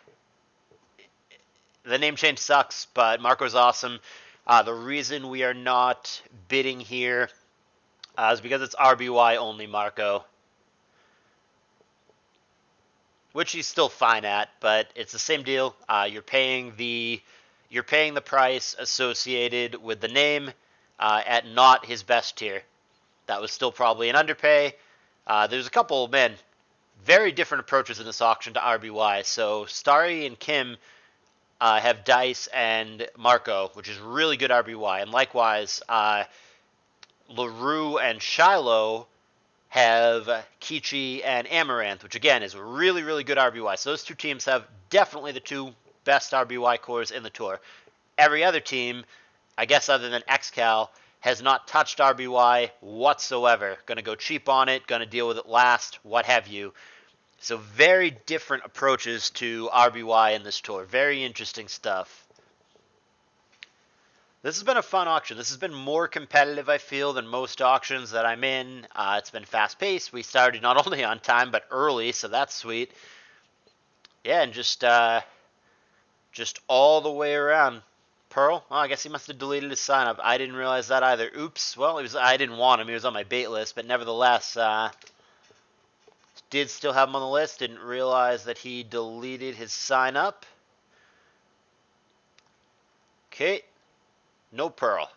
name change sucks, but Marco's awesome. The reason we are not bidding here is because it's RBY only Marco, which he's still fine at, but it's the same deal. You're paying the price associated with the name at not his best tier. That was still probably an underpay. There's a couple, very different approaches in this auction to RBY. So Starry and Kim have Dice and Marco, which is really good RBY, and likewise LaRue and Shiloh have Kichi and Amaranth, which again is really, really good RBY. So those two teams have definitely the two best RBY cores in the tour. Every other team, I guess other than XCal, has not touched RBY whatsoever. Going to go cheap on it, going to deal with it last, what have you. So very different approaches to RBY in this tour. Very interesting stuff. This has been a fun auction. This has been more competitive, I feel, than most auctions that I'm in. It's been fast-paced. We started not only on time, but early, so that's sweet. Yeah, and just all the way around. Pearl? Oh, I guess he must have deleted his sign-up. I didn't realize that either. Oops. Well, I didn't want him. He was on my bait list, but nevertheless, did still have him on the list. Didn't realize that he deleted his sign-up. Okay. No Pearl.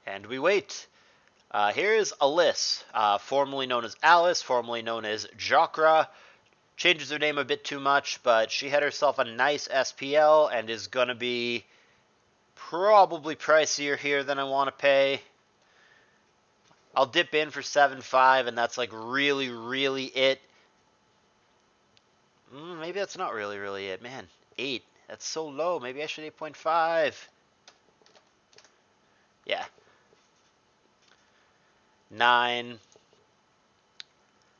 And we wait. Here is Alice, formerly known as Alice, formerly known as Jokra. Changes her name a bit too much, but she had herself a nice SPL and is going to be probably pricier here than I want to pay. I'll dip in for 7.5, and that's like really, really it. Maybe that's not really, really it. Man, 8. That's so low. Maybe I should 8.5. Yeah. 9.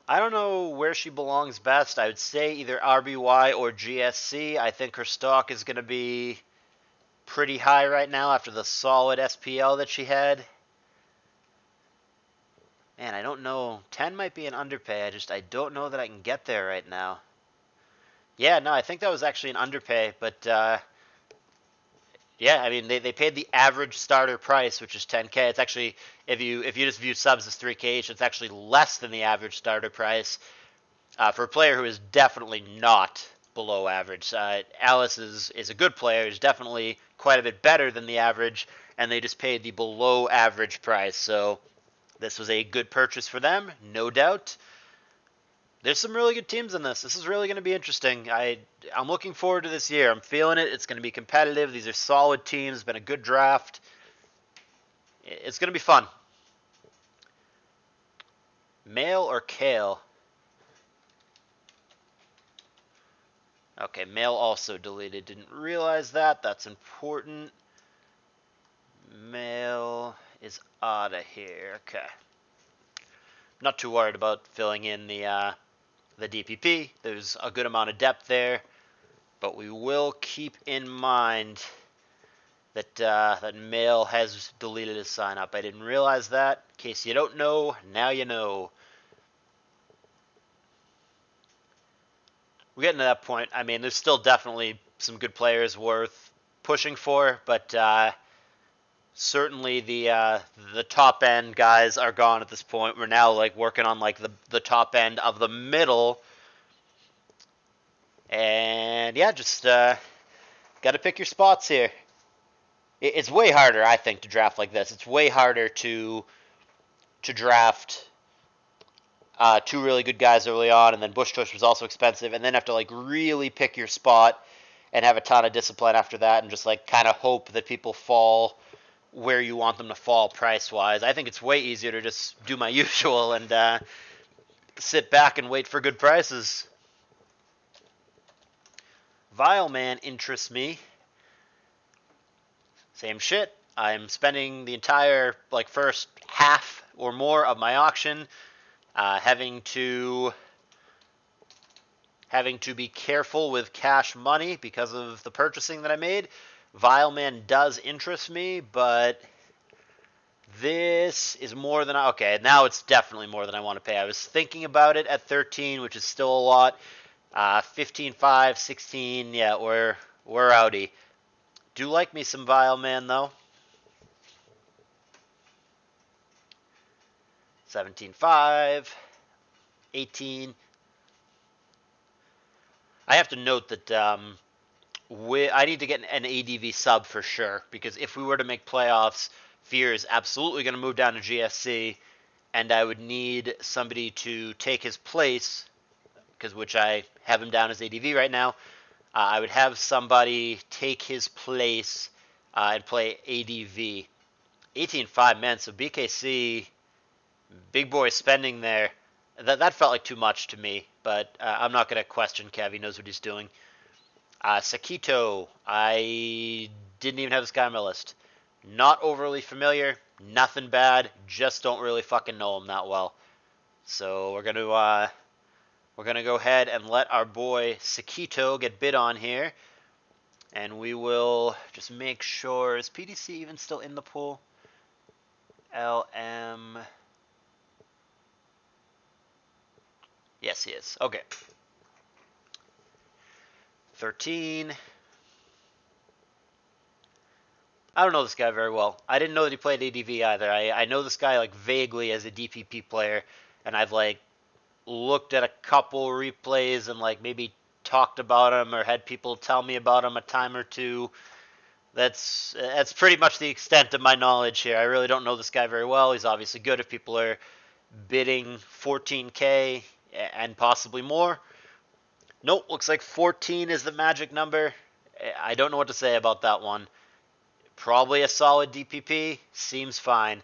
I don't know where she belongs best. I would say either RBY or GSC. I think her stock is going to be pretty high right now after the solid SPL that she had. Man, I don't know. 10 might be an underpay. I don't know that I can get there right now. Yeah, no, I think that was actually an underpay, but yeah, I mean they paid the average starter price, which is 10K. It's actually if you just view subs as 3K each, it's actually less than the average starter price for a player who is definitely not below average. Alice is a good player. Is definitely quite a bit better than the average, and they just paid the below average price. So this was a good purchase for them, no doubt. There's some really good teams in this. This is really going to be interesting. I'm looking forward to this year. I'm feeling it. It's going to be competitive. These are solid teams. It's been a good draft. It's going to be fun. Mail or Kale? Okay, Mail also deleted. Didn't realize that. That's important. Mail is out of here. Okay. not too worried about filling in the DPP. There's a good amount of depth there, but we will keep in mind that that Mail has deleted his sign up. I didn't realize that. In case you don't know, now you know. We're getting to that point. I mean, there's still definitely some good players worth pushing for, but certainly the top end guys are gone at this point. We're now like working on like the top end of the middle, and yeah, just got to pick your spots here. It's way harder, I think, to draft like this. It's way harder to draft two really good guys early on, and then Bush Tush was also expensive, and then have to like really pick your spot and have a ton of discipline after that, and just like kind of hope that people fall where you want them to fall price wise. I think it's way easier to just do my usual and sit back and wait for good prices. Vile Man interests me. Same shit. I'm spending the entire like first half or more of my auction having to be careful with cash money because of the purchasing that I made. Vile Man does interest me, but this is more than okay. Now it's definitely more than I want to pay. I was thinking about it at 13, which is still a lot. 15.5, 16, yeah, we're outie. Do like me some Vile Man though. 17.5, 18. I have to note that I need to get an ADV sub for sure, because if we were to make playoffs, Fear is absolutely going to move down to GSC, and I would need somebody to take his place, which I have him down as ADV right now. I would have somebody take his place and play ADV. 18.5, man, so BKC, big boy spending there. That felt like too much to me, but I'm not going to question Kev. He knows what he's doing. Sakito, I didn't even have this guy on my list. Not overly familiar, nothing bad, just don't really fucking know him that well. So we're gonna go ahead and let our boy Sakito get bid on here, and we will just make sure, is PDC even still in the pool? LM, yes he is. Okay. 13. I don't know this guy very well. I didn't know that he played ADV either. I know this guy like vaguely as a DPP player, and I've like looked at a couple replays and like maybe talked about him or had people tell me about him a time or two. That's pretty much the extent of my knowledge here. I really don't know this guy very well. He's obviously good if people are bidding 14K and possibly more. Nope, looks like 14 is the magic number. I don't know what to say about that one. Probably a solid DPP. Seems fine.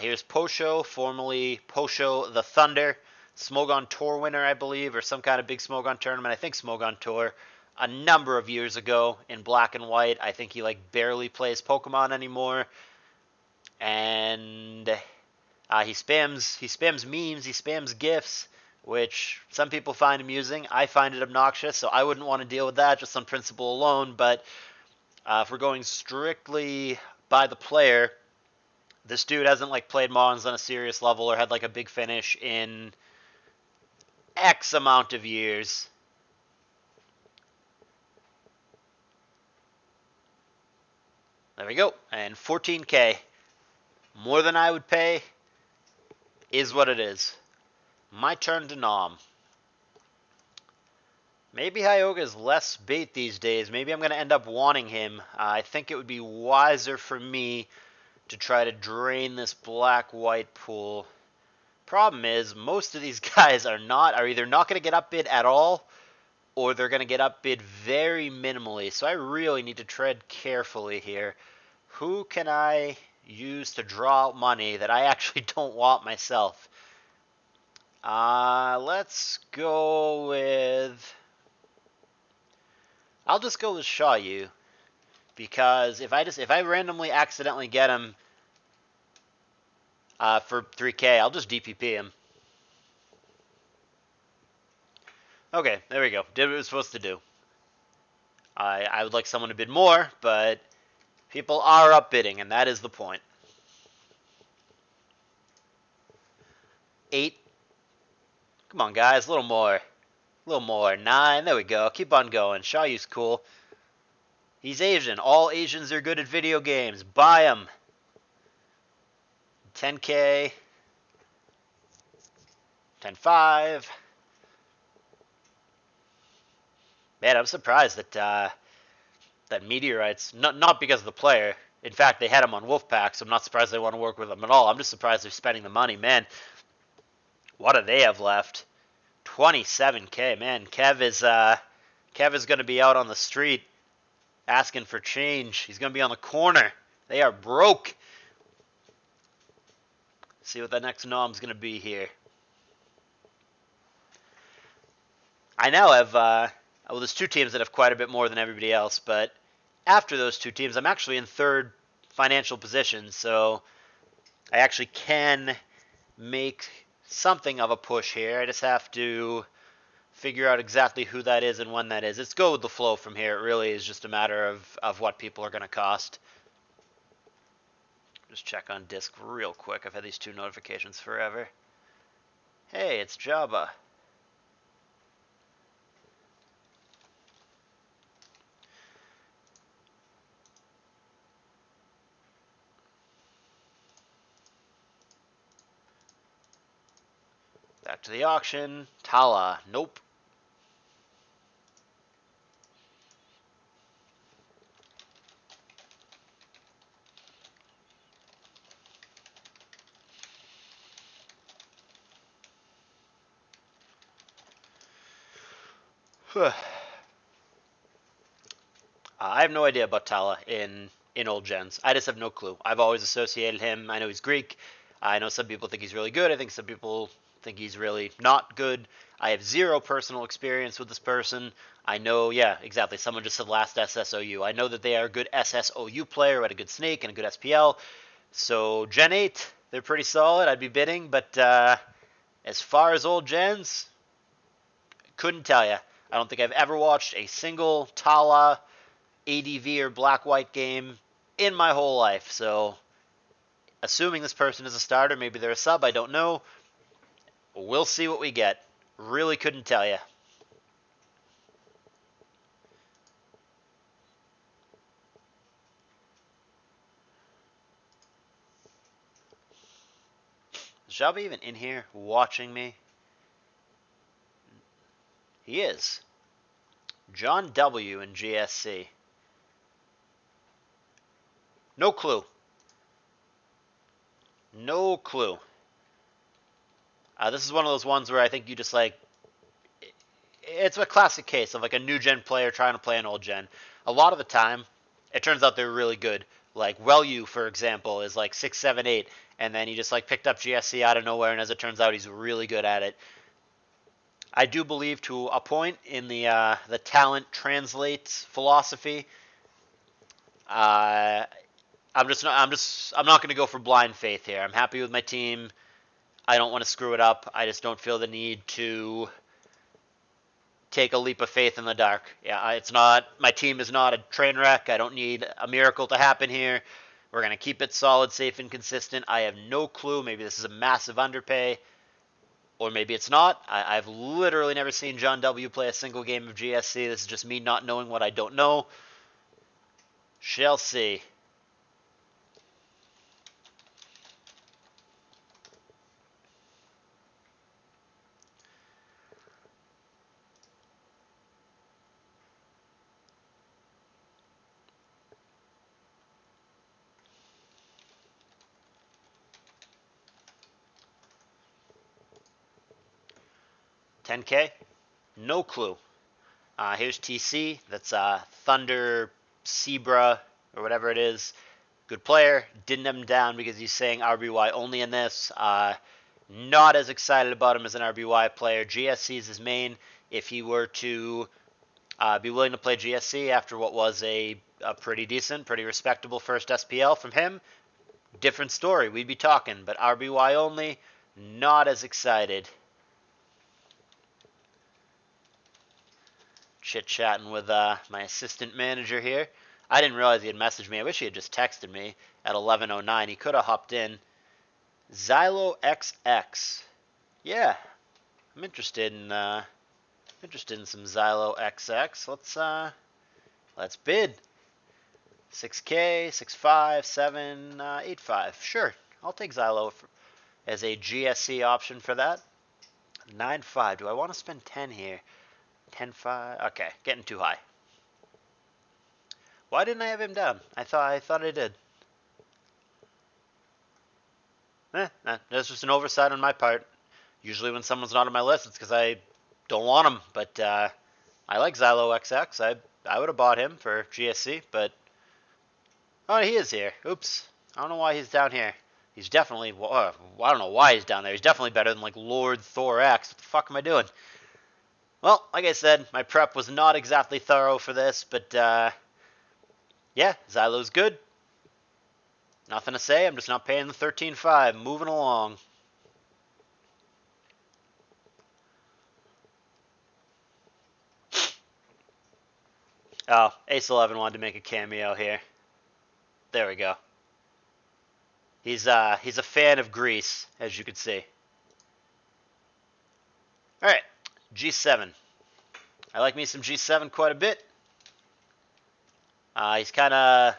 Here's Posho, formerly Posho the Thunder. Smogon Tour winner, I believe, or some kind of big Smogon tournament. I think Smogon Tour a number of years ago in black and white. I think he like barely plays Pokemon anymore. And he spams memes, he spams GIFs, which some people find amusing. I find it obnoxious, so I wouldn't want to deal with that just on principle alone. But if we're going strictly by the player, this dude hasn't like played Mons on a serious level or had like a big finish in X amount of years. There we go. And 14K. More than I would pay is what it is. My turn to nom. Maybe Hyoga is less bait these days. Maybe I'm going to end up wanting him. I think it would be wiser for me to try to drain this black-white pool. Problem is, most of these guys are either not going to get upbid at all, or they're going to get upbid very minimally. So I really need to tread carefully here. Who can I use to draw out money that I actually don't want myself? Let's go with... I'll just go with Shaw Yu, because if I randomly accidentally get him for 3K. I'll just DPP him. Okay, there we go. Did what it was supposed to do. I would like someone to bid more, but people are upbidding, and that is the point. 8. Come on, guys. A little more. A little more. 9. There we go. Keep on going. Xiaoyu's cool. He's Asian. All Asians are good at video games. Buy him. 10K. 10.5. Man, I'm surprised that that Meteorites, not because of the player. In fact, they had him on Wolfpack, so I'm not surprised they want to work with him at all. I'm just surprised they're spending the money. Man, what do they have left? 27K. Man, Kev is going to be out on the street asking for change. He's going to be on the corner. They are broke. See what the next nom's going to be here. I now have, well, there's 2 teams that have quite a bit more than everybody else, but after those 2 teams, I'm actually in 3rd financial position, so I actually can make something of a push here. I just have to figure out exactly who that is and when that is. It's go with the flow from here. It really is just a matter of what people are going to cost. Just check on disc real quick. I've had these 2 notifications forever. Hey, it's Jabba. Back to the auction. Tala. Nope. I have no idea about Tala in old gens. I just have no clue. I've always associated him. I know he's Greek. I know some people think he's really good. I think some people think he's really not good. I have 0 personal experience with this person. I know, yeah, exactly. Someone just said last SSOU. I know that they are a good SSOU player who had a good snake and a good SPL. So Gen 8, they're pretty solid. I'd be bidding, but as far as old gens, couldn't tell you. I don't think I've ever watched a single Tala ADV or black-white game in my whole life. So assuming this person is a starter, maybe they're a sub, I don't know. We'll see what we get. Really couldn't tell you. Is Jabba even in here watching me? He is. John W. in GSC. No clue. No clue. This is one of those ones where I think you just like, it's a classic case of like a new gen player trying to play an old gen. A lot of the time, it turns out they're really good. Like Welyu, for example, is like 6, 7, 8, and then he just like picked up GSC out of nowhere, and as it turns out, he's really good at it. I do believe to a point in the talent translates philosophy. I'm not going to go for blind faith here. I'm happy with my team. I don't want to screw it up. I just don't feel the need to take a leap of faith in the dark. Yeah, it's not, my team is not a train wreck. I don't need a miracle to happen here. We're going to keep it solid, safe, and consistent. I have no clue. Maybe this is a massive underpay, or maybe it's not. I've literally never seen John W. play a single game of GSC. This is just me not knowing what I don't know. Shall see. $10K? No clue. Here's TC. That's Thunder Zebra or whatever it is. Good player. Didn't have him down because he's saying RBY only in this. Not as excited about him as an RBY player. GSC is his main. If he were to be willing to play GSC after what was a pretty decent, pretty respectable first SPL from him, different story. We'd be talking, but RBY only, not as excited. Chit-chatting with my assistant manager here. I didn't realize he had messaged me. I wish he had just texted me at 11:09. He could have hopped in. Xylo XX. Yeah, I'm interested in some Xylo XX. Let's bid. 6K, 6.5, 7, 8.5. Sure, I'll take Xylo as a GSC option for that. 9.5. Do I want to spend 10 here? 10.5. Okay, getting too high. Why didn't I have him down? I thought I did. That's just an oversight on my part. Usually when someone's not on my list, it's because I don't want them. But I like Xylo XX. I would have bought him for GSC, but oh, he is here. Oops. I don't know why he's down here. He's definitely, I don't know why he's down there. He's definitely better than like Lord Thor X. What the fuck am I doing? Well, like I said, my prep was not exactly thorough for this, but yeah, Xylo's good. Nothing to say. I'm just not paying the 13.5. Moving along. Oh, Ace 11 wanted to make a cameo here. There we go. He's a fan of Greece, as you can see. All right, G7. I like me some G7 quite a bit. He's kind of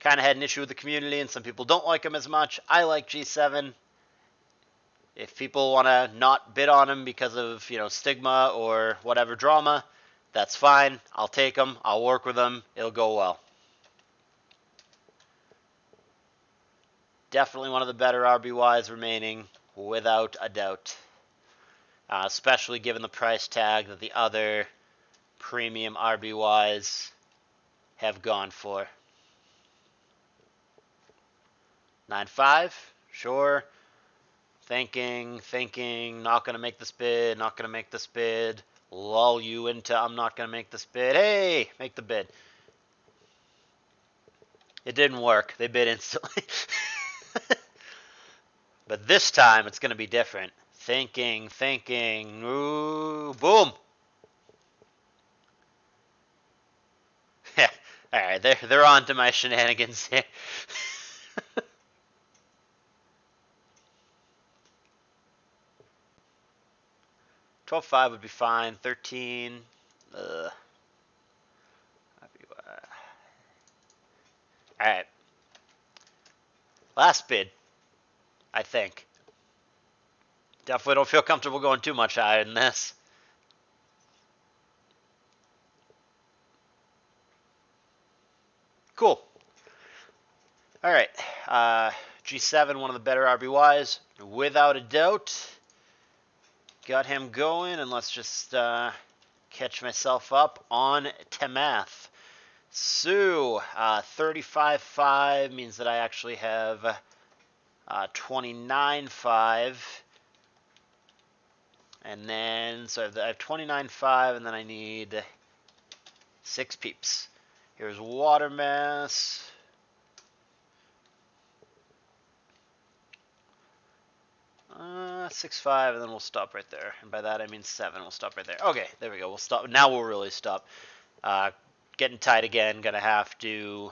had an issue with the community, and some people don't like him as much. I like G7. If people want to not bid on him because of stigma or whatever drama, that's fine. I'll take him. I'll work with him. It'll go well. Definitely one of the better RBYs remaining, without a doubt. Especially given the price tag that the other premium RBYs have gone for. 9.5, sure. Thinking, not going to make this bid, lull you into I'm not going to make this bid. Hey, make the bid. It didn't work. They bid instantly. But this time it's going to be different. Thinking, ooh, boom. All right, they're on to my shenanigans here. 12.5 would be fine. 13. All right. Last bid, I think. Definitely don't feel comfortable going too much higher than this. Cool. All right. G7, one of the better RBYs, without a doubt. Got him going, and let's just catch myself up on to math. So, 35.5 means that I actually have 29.5. And then, so I have 29.5, and then I need 6 peeps. Here's water mass. Uh, 6.5, and then we'll stop right there. And by that I mean 7. We'll stop right there. Okay, there we go. We'll stop. Now we'll really stop. Getting tight again. Gonna have to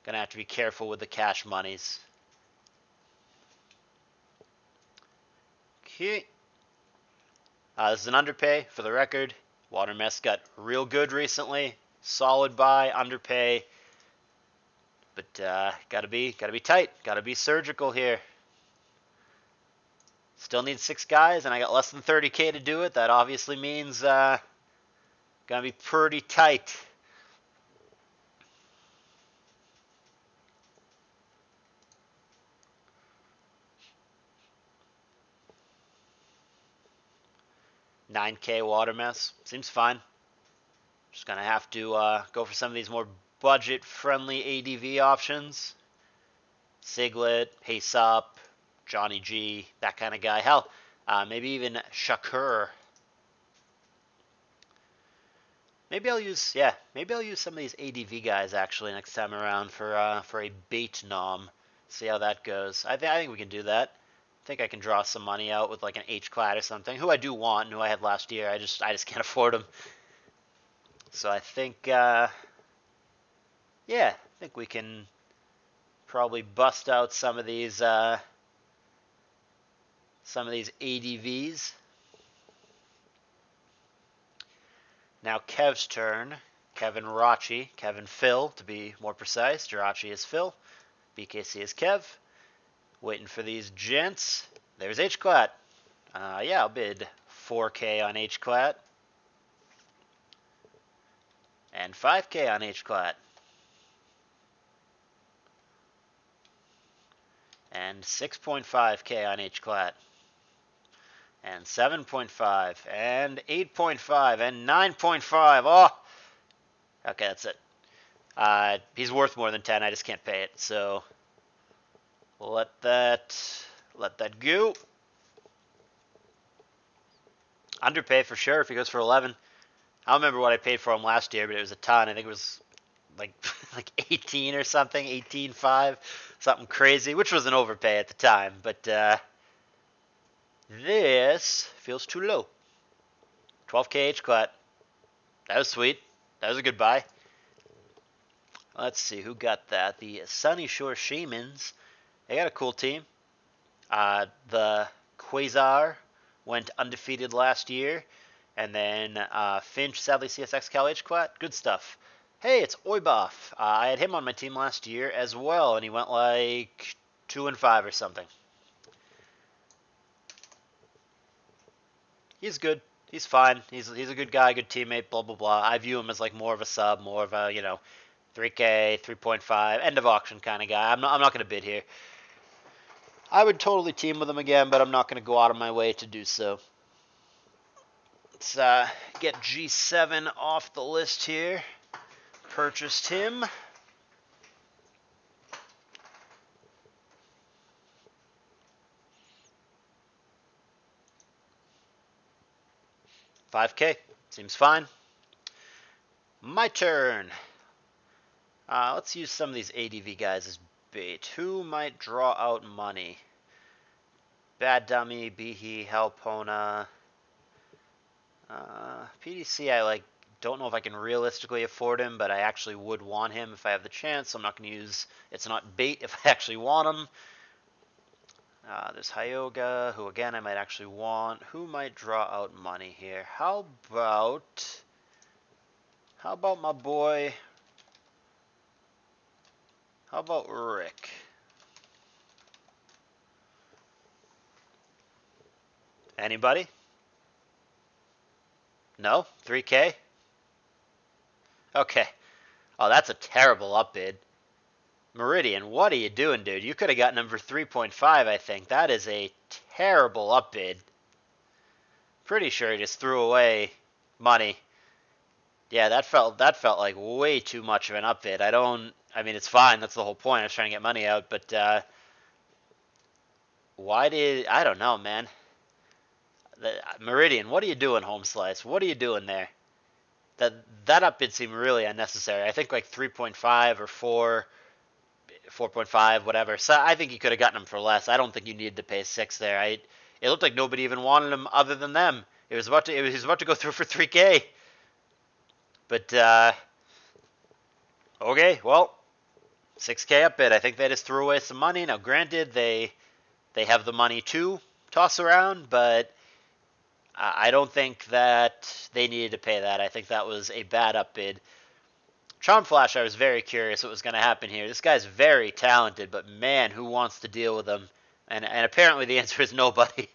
be careful with the cash monies. Okay. This is an underpay for the record. Water mess got real good recently. Solid buy, underpay. But gotta be tight. Gotta be surgical here. Still need 6 guys, and I got less than 30K to do it. That obviously means gonna be pretty tight. $9K water mess seems fine. Just gonna have to go for some of these more budget-friendly ADV options. Siglet, Pace Up, Johnny G, that kind of guy. Hell, maybe even Shakur. Maybe I'll use some of these ADV guys actually next time around for a bait nom. See how that goes. I think we can do that. I think I can draw some money out with like an H-clad or something. Who I do want, and who I had last year. I just can't afford them. So I think I think we can probably bust out some of these ADVs. Now Kev's turn. Kevin Rachi, Kevin Phil to be more precise. Jirachi is Phil. BKC is Kev. Waiting for these gents. There's H-Clat. Yeah, I'll bid 4K on H-Clat. And 5K on H-Clat. And 6.5K on H-Clat. And 7.5. And 8.5. And 9.5. Oh! Okay, that's it. He's worth more than 10. I just can't pay it. So let that go. Underpay for sure if he goes for 11. I don't remember what I paid for him last year, but it was a ton. I think it was like 18 or something, 18.5, something crazy, which was an overpay at the time. But this feels too low. 12K H-Clat. That was sweet. That was a good buy. Let's see who got that. The Sunny Shore Shamans. They got a cool team. The Quasar went undefeated last year. And then Finch, sadly, CSX Cal H-Clat. Good stuff. Hey, it's Oibaf. I had him on my team last year as well, and he went like 2-5 or something. He's good. He's fine. He's a good guy, good teammate, blah, blah, blah. I view him as like more of a sub, more of a, 3K, 3.5, end of auction kind of guy. I'm not going to bid here. I would totally team with him again, but I'm not going to go out of my way to do so. Let's get G7 off the list here. Purchased him. $5K. Seems fine. My turn. Let's use some of these ADV guys as bait. Who might draw out money? Bad Dummy, Behe, Halpona. PDC, I don't know if I can realistically afford him, but I actually would want him if I have the chance. So I'm not going to use. It's not bait if I actually want him. There's Hyoga, who again I might actually want. Who might draw out money here? How about my boy? How about Rick? Anybody? No? 3K? Okay. Oh, that's a terrible upbid. Meridian, what are you doing, dude? You could have gotten him for 3.5, I think. That is a terrible upbid. Pretty sure he just threw away money. Yeah, that felt like way too much of an upbid. I mean, it's fine. That's the whole point. I was trying to get money out, but I don't know, man. Meridian, what are you doing, Home Slice? What are you doing there? That upbid seemed really unnecessary. I think like 3.5 or 4, 4.5, whatever. So I think you could have gotten him for less. I don't think you needed to pay 6 there. It looked like nobody even wanted him other than them. He was about to go through for 3K. But okay, well, 6K upbid. I think they just threw away some money. Now, granted, they have the money to toss around, but I don't think that they needed to pay that. I think that was a bad upbid. Charm Flash, I was very curious what was going to happen here. This guy's very talented, but man, who wants to deal with him? And apparently the answer is nobody.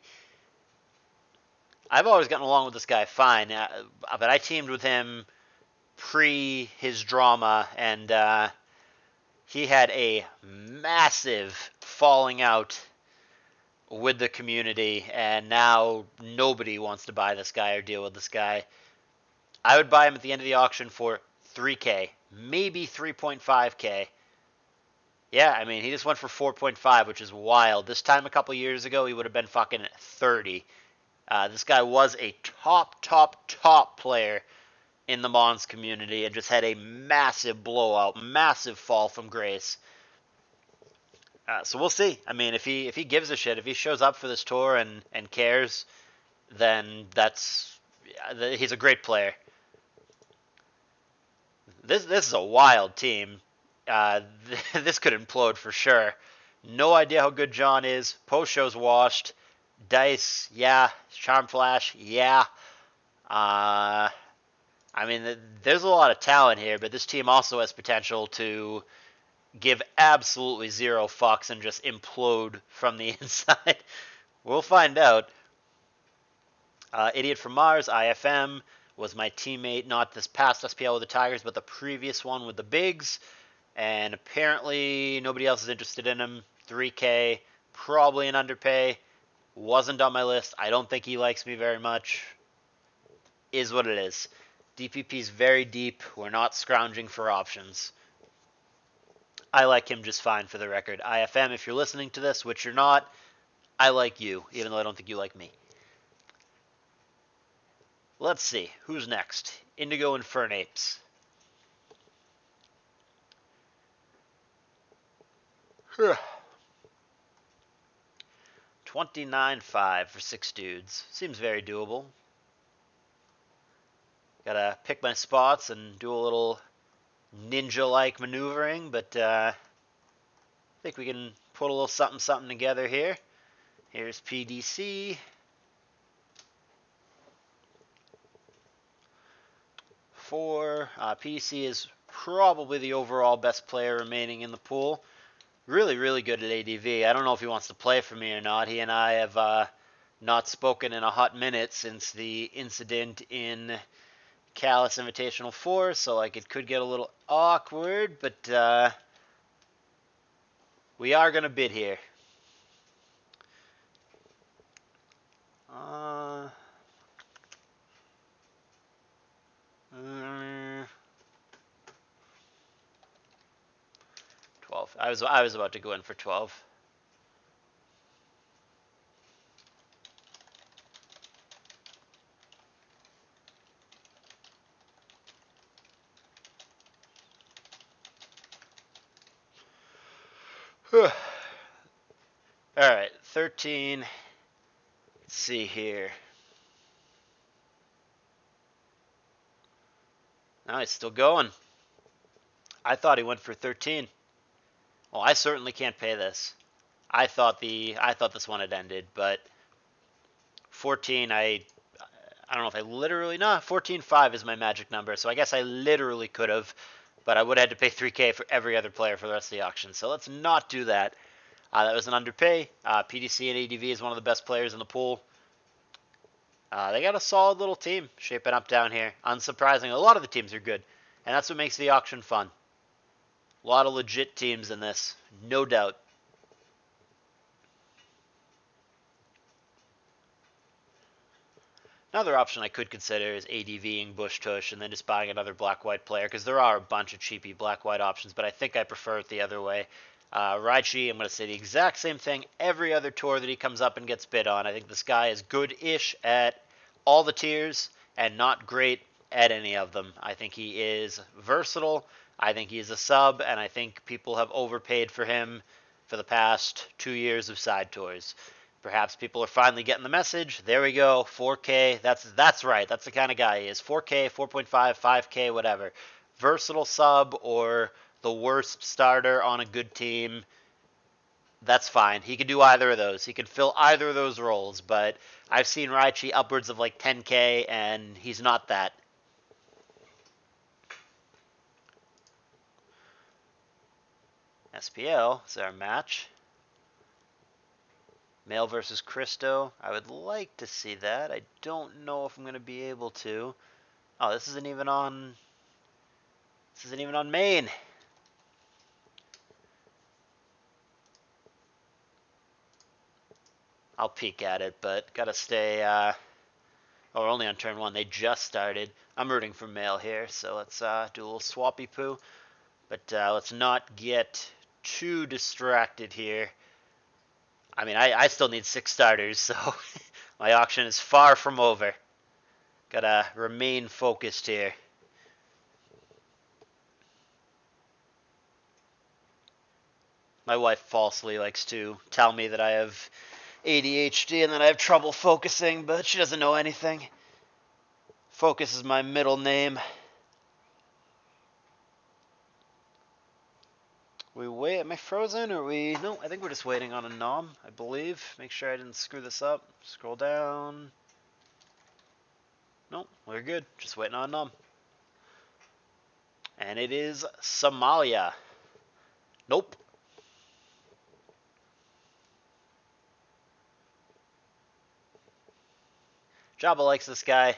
I've always gotten along with this guy fine, but I teamed with him pre his drama, and he had a massive falling out with the community, and now nobody wants to buy this guy or deal with this guy. I would buy him at the end of the auction for 3K, maybe 3.5K. Yeah, I mean, he just went for 4.5, which is wild. This time a couple years ago, he would have been fucking 30. This guy was a top player in the Mons community and just had a massive blowout, massive fall from grace. So we'll see. I mean, if he gives a shit, if he shows up for this tour and cares, then he's a great player. This is a wild team. This could implode for sure. No idea how good John is. Post show's washed. Dice, yeah. Charm Flash, yeah. I mean, there's a lot of talent here, but this team also has potential to give absolutely zero fucks and just implode from the inside. We'll find out. Idiot from Mars, IFM, was my teammate, not this past SPL with the Tigers, but the previous one with the Bigs. And apparently nobody else is interested in him. 3K, probably an underpay. Wasn't on my list. I don't think he likes me very much. Is what it is. DPP's very deep. We're not scrounging for options. I like him just fine, for the record. IFM, if you're listening to this, which you're not, I like you, even though I don't think you like me. Let's see. Who's next? Indigo and Fernapes. 29.5 for 6 dudes. Seems very doable. Gotta pick my spots and do a little ninja-like maneuvering, but I think we can put a little something together here. Here's PDC. 4. PDC is probably the overall best player remaining in the pool. Really, really good at ADV. I don't know if he wants to play for me or not. He and I have not spoken in a hot minute since the incident in Callus Invitational 4, so like it could get a little awkward, but we are going to bid here. 12. I was about to go in for 12. All right, 13. Let's see here. No, he's still going. I thought he went for 13. Well, I certainly can't pay this. I thought this one had ended, but 14. I don't know if I literally 14.5 is my magic number, so I guess I literally could have, but I would have had to pay 3K for every other player for the rest of the auction. So let's not do that. That was an underpay. PDC and ADV is one of the best players in the pool. They got a solid little team shaping up down here. Unsurprising, a lot of the teams are good, and that's what makes the auction fun. A lot of legit teams in this, no doubt. Another option I could consider is ADVing Bush Tush and then just buying another black-white player, because there are a bunch of cheapy black-white options, but I think I prefer it the other way. Raichi, I'm going to say the exact same thing every other tour that he comes up and gets bid on. I think this guy is good-ish at all the tiers and not great at any of them. I think he is versatile. I think he is a sub, and I think people have overpaid for him for the past 2 years of side tours. Perhaps people are finally getting the message. There we go, 4K. That's right. That's the kind of guy he is. 4K, 4.5, 5K, whatever. Versatile sub or the worst starter on a good team. That's fine. He can do either of those. He can fill either of those roles, but I've seen Raichi upwards of like 10K, and he's not that. SPL is our match. Male versus Christo. I would like to see that. I don't know if I'm going to be able to. Oh, this isn't even on main. I'll peek at it, but gotta stay. Oh, we're only on turn 1. They just started. I'm rooting for male here, so let's do a little swappy poo. But let's not get too distracted here. I mean, I still need 6 starters, so my auction is far from over. Gotta remain focused here. My wife falsely likes to tell me that I have ADHD and that I have trouble focusing, but she doesn't know anything. Focus is my middle name. We wait. Am I frozen? Or we? No, I think we're just waiting on a nom, I believe. Make sure I didn't screw this up. Scroll down. Nope, we're good. Just waiting on a nom. And it is Somalia. Nope. Jabba likes this guy.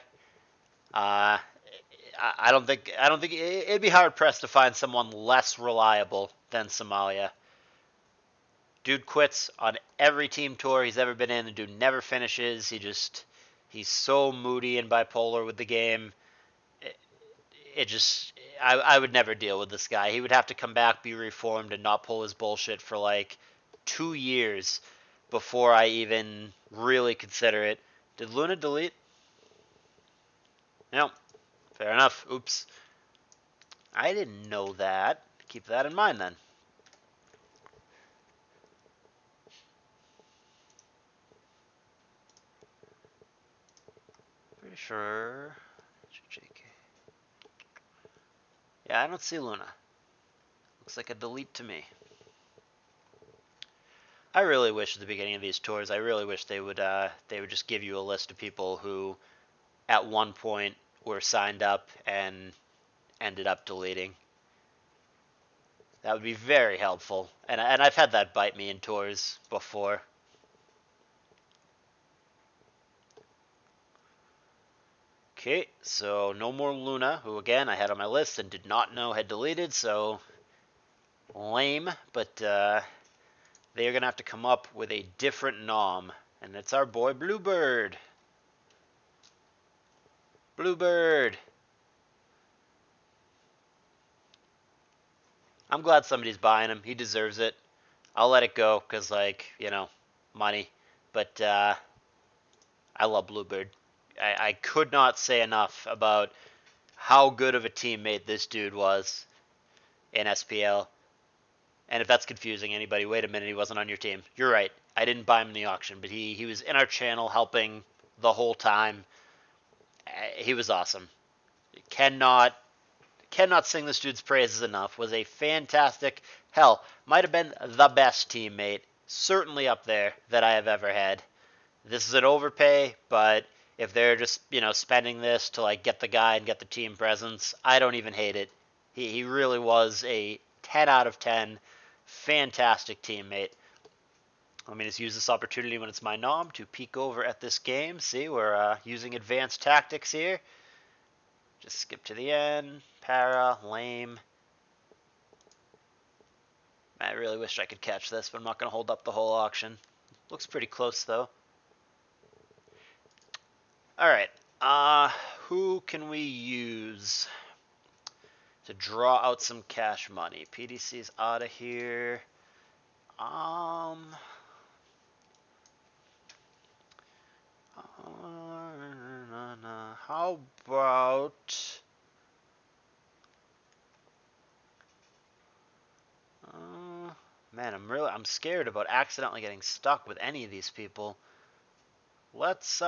I don't think it'd be hard pressed to find someone less reliable than Somalia. Dude quits on every team tour he's ever been in. The dude never finishes. He's so moody and bipolar with the game. It just I would never deal with this guy. He would have to come back, be reformed, and not pull his bullshit for like 2 years before I even really consider it. Did Luna delete? No. Fair enough. Oops. I didn't know that. Keep that in mind then. Pretty sure. JK. Yeah, I don't see Luna. Looks like a delete to me. I really wish at the beginning of these tours, I really wish they would just give you a list of people who at one point were signed up and ended up deleting. That would be very helpful. And I've had that bite me in tours before. Okay, so no more Luna, who again I had on my list and did not know had deleted, so lame, but they are going to have to come up with a different nom, and it's our boy Bluebird. Bluebird! I'm glad somebody's buying him. He deserves it. I'll let it go because, like, money. But I love Bluebird. I could not say enough about how good of a teammate this dude was in SPL. And if that's confusing anybody, wait a minute, he wasn't on your team. You're right. I didn't buy him in the auction, but he was in our channel helping the whole time. He was awesome. Cannot sing this dude's praises enough. Was a fantastic, hell, might have been the best teammate, certainly up there, that I have ever had. This is an overpay, but if they're just, spending this to like get the guy and get the team presence, I don't even hate it. He really was a 10 out of 10 fantastic teammate. Let me just use this opportunity when it's my nom to peek over at this game. See, we're using advanced tactics here. Just skip to the end. Para, lame. I really wish I could catch this, but I'm not going to hold up the whole auction. Looks pretty close, though. Alright. Who can we use to draw out some cash money? PDC's out of here. How about... man, I'm scared about accidentally getting stuck with any of these people. Let's,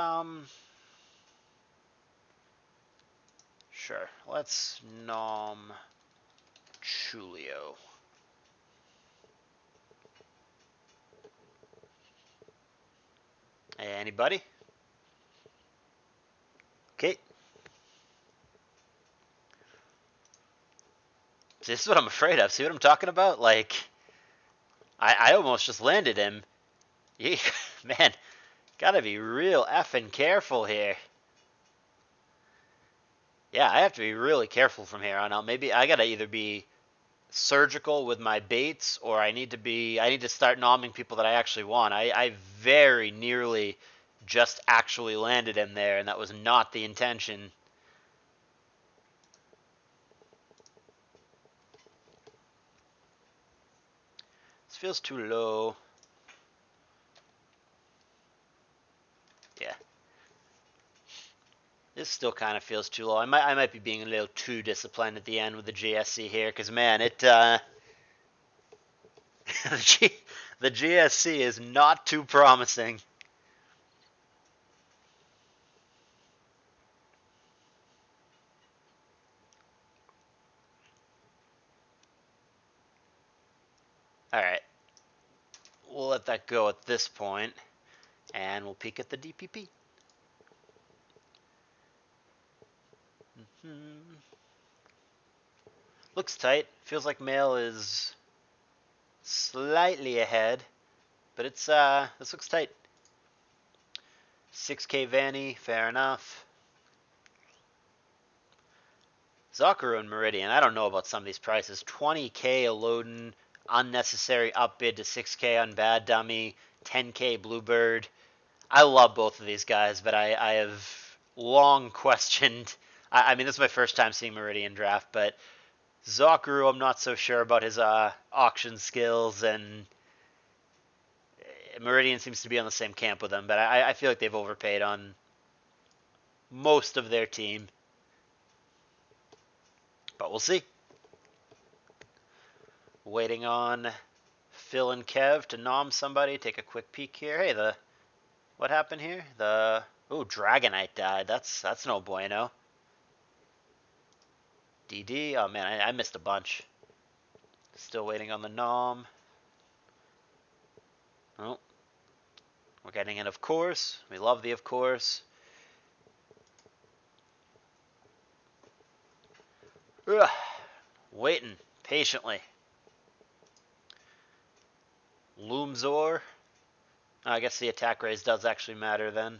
sure, let's nom Chulio. Anybody? Okay. This is what I'm afraid of. See what I'm talking about? Like, I almost just landed him. Man, gotta be real effing careful here. Yeah, I have to be really careful from here on out. Maybe I gotta either be surgical with my baits, or I need to start nomming people that I actually want. I very nearly just actually landed him there, and that was not the intention. This feels too low. Yeah. This still kind of feels too low. I might be being a little too disciplined at the end with the GSC here, because man, it The GSC is not too promising. All right, we'll let that go at this point, and we'll peek at the DPP. Looks tight. Feels like male is slightly ahead, but it's this looks tight. 6K Vanny, fair enough. Zakaru and Meridian, I don't know about some of these prices. 20K Elodin, unnecessary upbid to 6K on Bad Dummy, 10K Bluebird. I love both of these guys, but I have long questioned. I mean, this is my first time seeing Meridian draft, but Zakaru, I'm not so sure about his auction skills, and Meridian seems to be on the same camp with them, but I feel like they've overpaid on most of their team. But we'll see. Waiting on Phil and Kev to nom somebody. Take a quick peek here. Hey, what happened here? Dragonite died. That's no bueno. DD. Oh man, I missed a bunch. Still waiting on the nom. Oh, we're getting it, of course. We love the of course. Ugh. Waiting patiently. Loomzor. I guess the attack raise does actually matter then.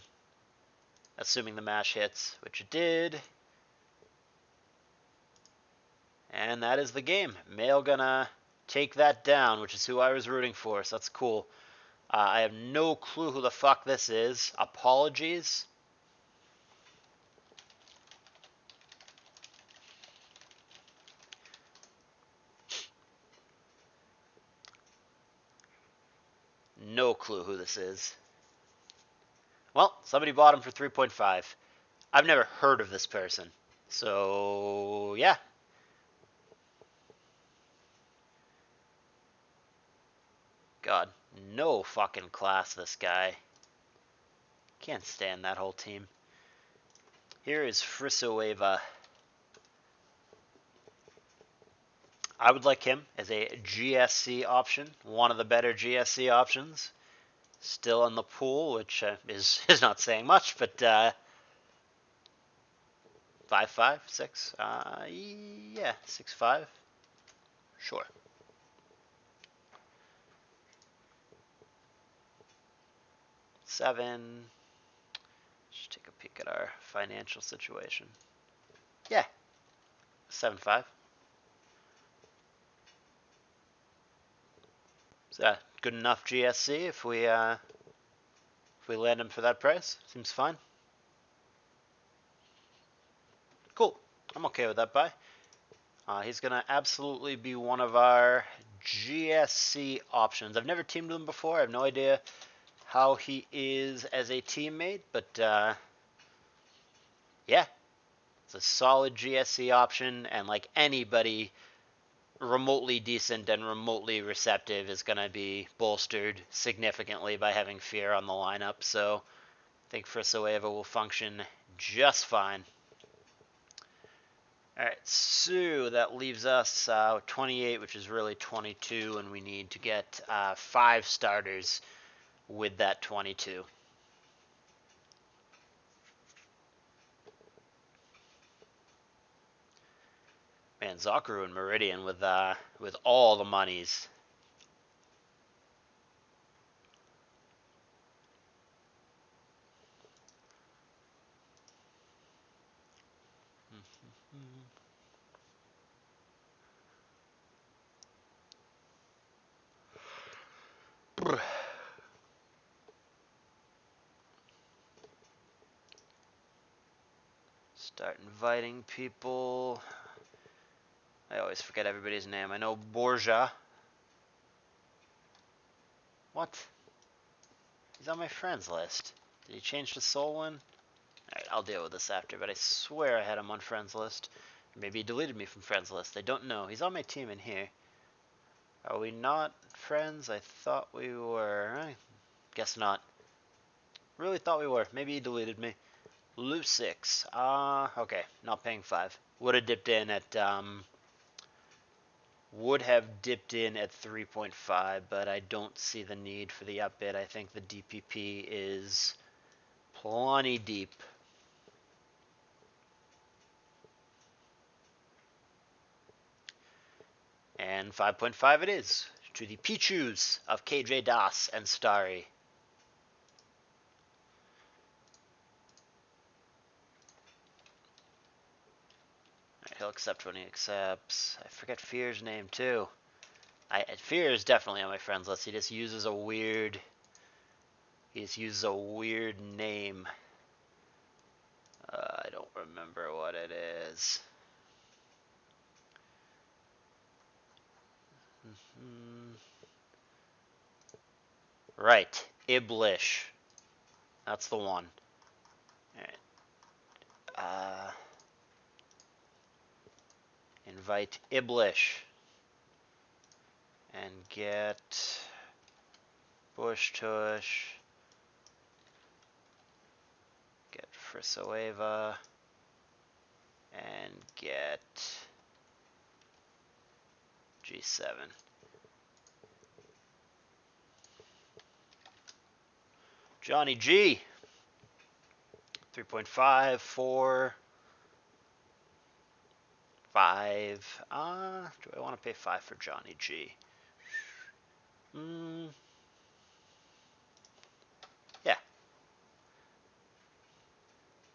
Assuming the mash hits, which it did. And that is the game. Male gonna take that down, which is who I was rooting for, so that's cool. I have no clue who the fuck this is. Apologies. No clue who this is. Well, somebody bought him for 3.5. I've never heard of this person. So, yeah. God, no fucking class, this guy. Can't stand that whole team. Here is Frisoeva. I would like him as a GSC option, one of the better GSC options. Still in the pool, which is not saying much, but 5'5", 6, yeah, 6'5", sure. Seven. Just take a peek at our financial situation. Yeah, 7'5". Is that good enough GSC if we land him for that price? Seems fine. Cool. I'm okay with that buy. He's going to absolutely be one of our GSC options. I've never teamed with him before. I have no idea how he is as a teammate, but yeah, it's a solid GSC option, and like anybody remotely decent and remotely receptive is going to be bolstered significantly by having Fear on the lineup, so I think Frisoeva will function just fine. Alright, so that leaves us 28, which is really 22, and we need to get 5 starters with that 22. Man, Zakaru and Meridian with all the monies. Start inviting people. I always forget everybody's name. I know Borja. What? He's on my friends list. Did he change to Solwyn? Alright, I'll deal with this after, but I swear I had him on friends list. Maybe he deleted me from friends list. I don't know. He's on my team in here. Are we not friends? I thought we were. I guess not. Really thought we were. Maybe he deleted me. Loose 6. Okay. Not paying 5. Would have dipped in at, would have dipped in at 3.5, but I don't see the need for the up bid. I think the DPP is plenty deep. And 5.5 it is, to the Pichus of KJ Das and Starry. He'll accept when he accepts. I forget Fear's name too. Fear is definitely on my friends list. He just uses a weird. He just uses a weird name. I don't remember what it is. Right, Iblish. That's the one. Alright. Invite Iblish. And get Bush Tush. Get Frisoeva. And get G7. Johnny G. 3.5, 4, 5. Do I want to pay 5 for Johnny G? Yeah.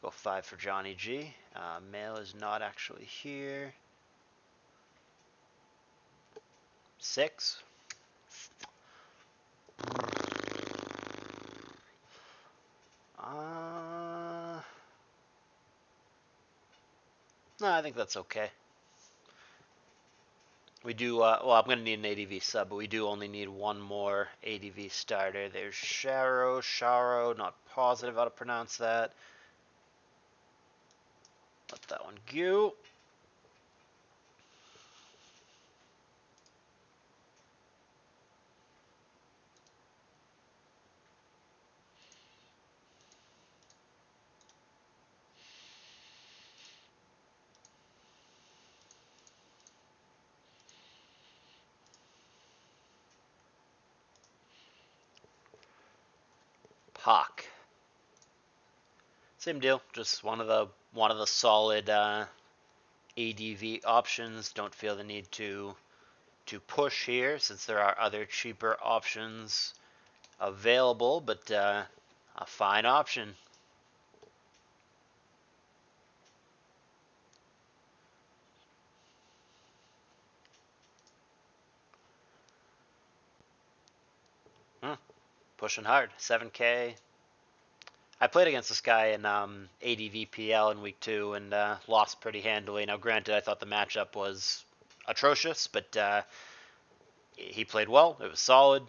Go 5 for Johnny G. Mail is not actually here. 6. No, I think that's okay. We do, well, I'm going to need an ADV sub, but we do only need one more ADV starter. There's Sharo, not positive how to pronounce that. Let that one go. Hawk. Same deal, just one of the solid ADV options. Don't feel the need to push here since there are other cheaper options available, but a fine option. Pushing hard, 7K. I played against this guy in ADVPL in week 2 and lost pretty handily. Now, granted, I thought the matchup was atrocious, but he played well. It was solid.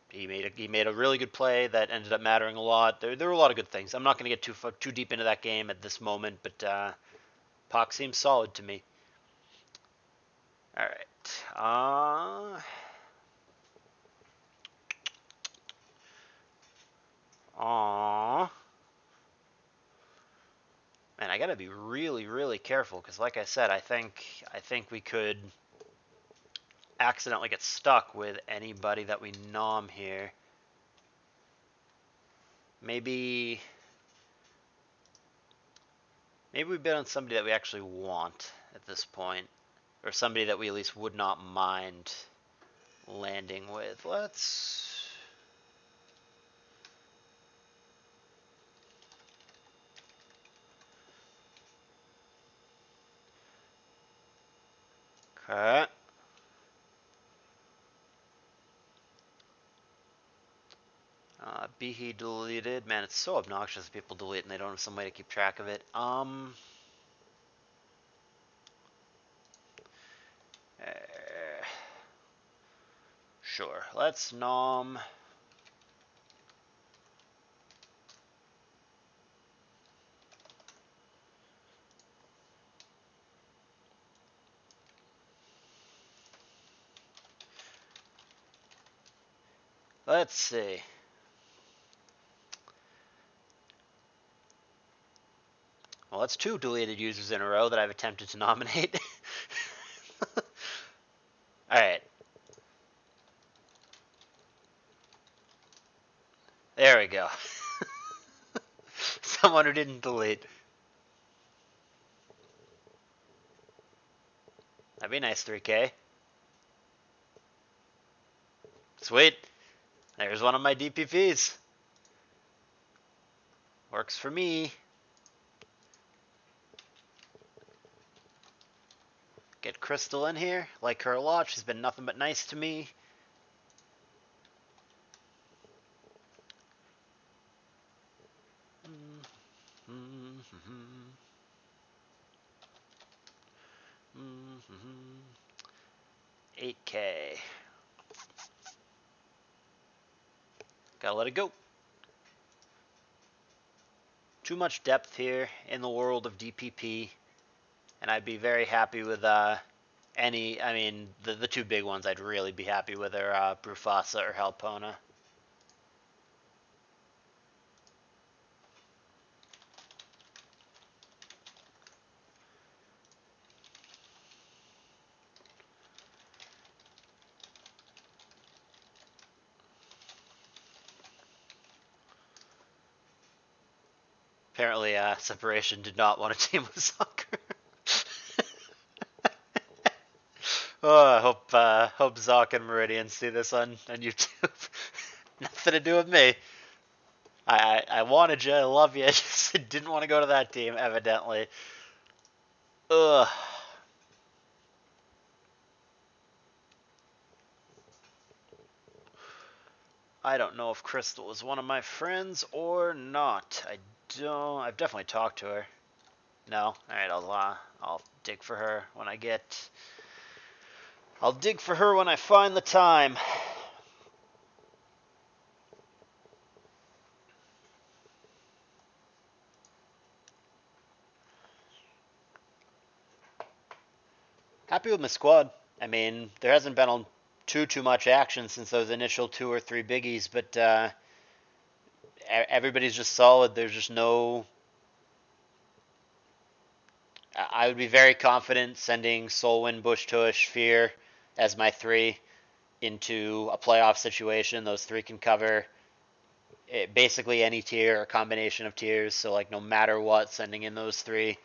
He made a really good play that ended up mattering a lot. There were a lot of good things. I'm not going to get too deep into that game at this moment, but Pac seems solid to me. All right. Man, I gotta be really, really careful because, like I said, I think we could accidentally get stuck with anybody that we nom here. Maybe we bid on somebody that we actually want at this point, or somebody that we at least would not mind landing with. Let's. Okay. He deleted. Man, it's so obnoxious if people delete and they don't have some way to keep track of it. Sure. Let's nom. Let's see. Well, that's 2 deleted users in a row that I've attempted to nominate. Alright. There we go. Someone who didn't delete. That'd be nice, 3K. Sweet. There's one of my DPPs. Works for me. Get Crystal in here. Like her a lot. She's been nothing but nice to me. Mm-hmm. 8K. Gotta let it go. Too much depth here in the world of DPP, and I'd be very happy with any. I mean, the 2 big ones I'd really be happy with are Brufasa or Halpona. Apparently, Separation did not want to team with Soccer. Oh, I hope Zoc and Meridian see this on YouTube. Nothing to do with me. I wanted you, I love you, I just didn't want to go to that team, evidently. Ugh. I don't know if Crystal is one of my friends or not. I've definitely talked to her. No? Alright, I'll dig for her when I get... I'll dig for her when I find the time. Happy with my squad. I mean, there hasn't been too much action since those initial 2 or 3 biggies, but everybody's just solid. There's just no... I would be very confident sending Solwyn, Bush Tush, Fear as my 3 into a playoff situation. Those 3 can cover basically any tier or combination of tiers. So, like, no matter what, sending in those 3,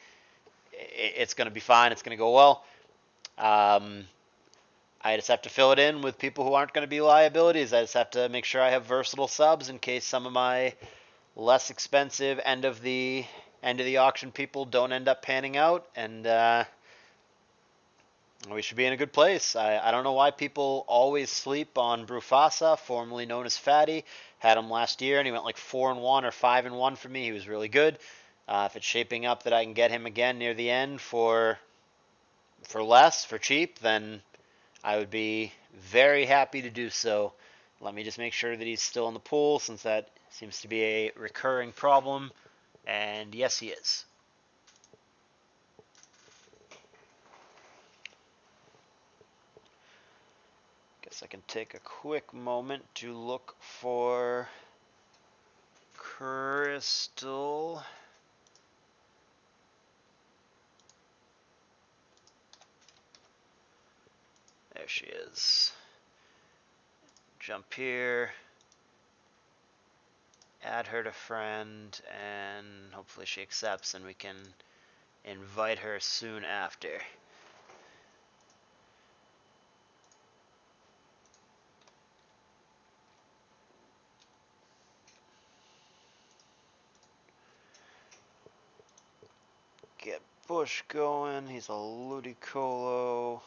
it's going to be fine. It's going to go well. I just have to fill it in with people who aren't going to be liabilities. I just have to make sure I have versatile subs in case some of my less expensive end of the auction people don't end up panning out, and we should be in a good place. I don't know why people always sleep on Brufasa, formerly known as Fatty. Had him last year, and he went like 4-1 or 5-1 for me. He was really good. If it's shaping up that I can get him again near the end for cheap, then I would be very happy to do so. Let me just make sure that he's still in the pool, since that seems to be a recurring problem. And yes, he is. Guess I can take a quick moment to look for Crystal. There she is. Jump here. Add her to friend, and hopefully she accepts and we can invite her soon after. Get Bush going. He's a Ludicolo.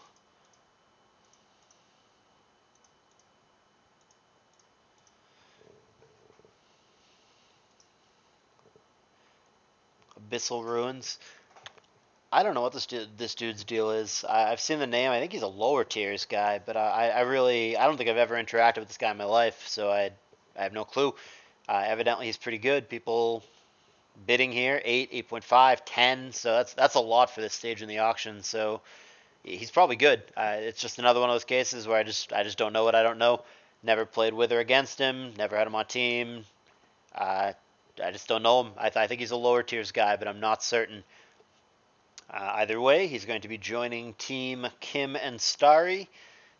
Abyssal Ruins. I don't know what this dude's deal is. I've seen the name. I think he's a lower tiers guy, but I don't think I've ever interacted with this guy in my life, so I have no clue. Evidently, he's pretty good. People bidding here 8, 8.5, 10. So that's a lot for this stage in the auction. So he's probably good. It's just another one of those cases where I just don't know what I don't know. Never played with or against him. Never had him on team. I just don't know him. I think he's a lower tiers guy, but I'm not certain. Either way, he's going to be joining Team Kim and Starry,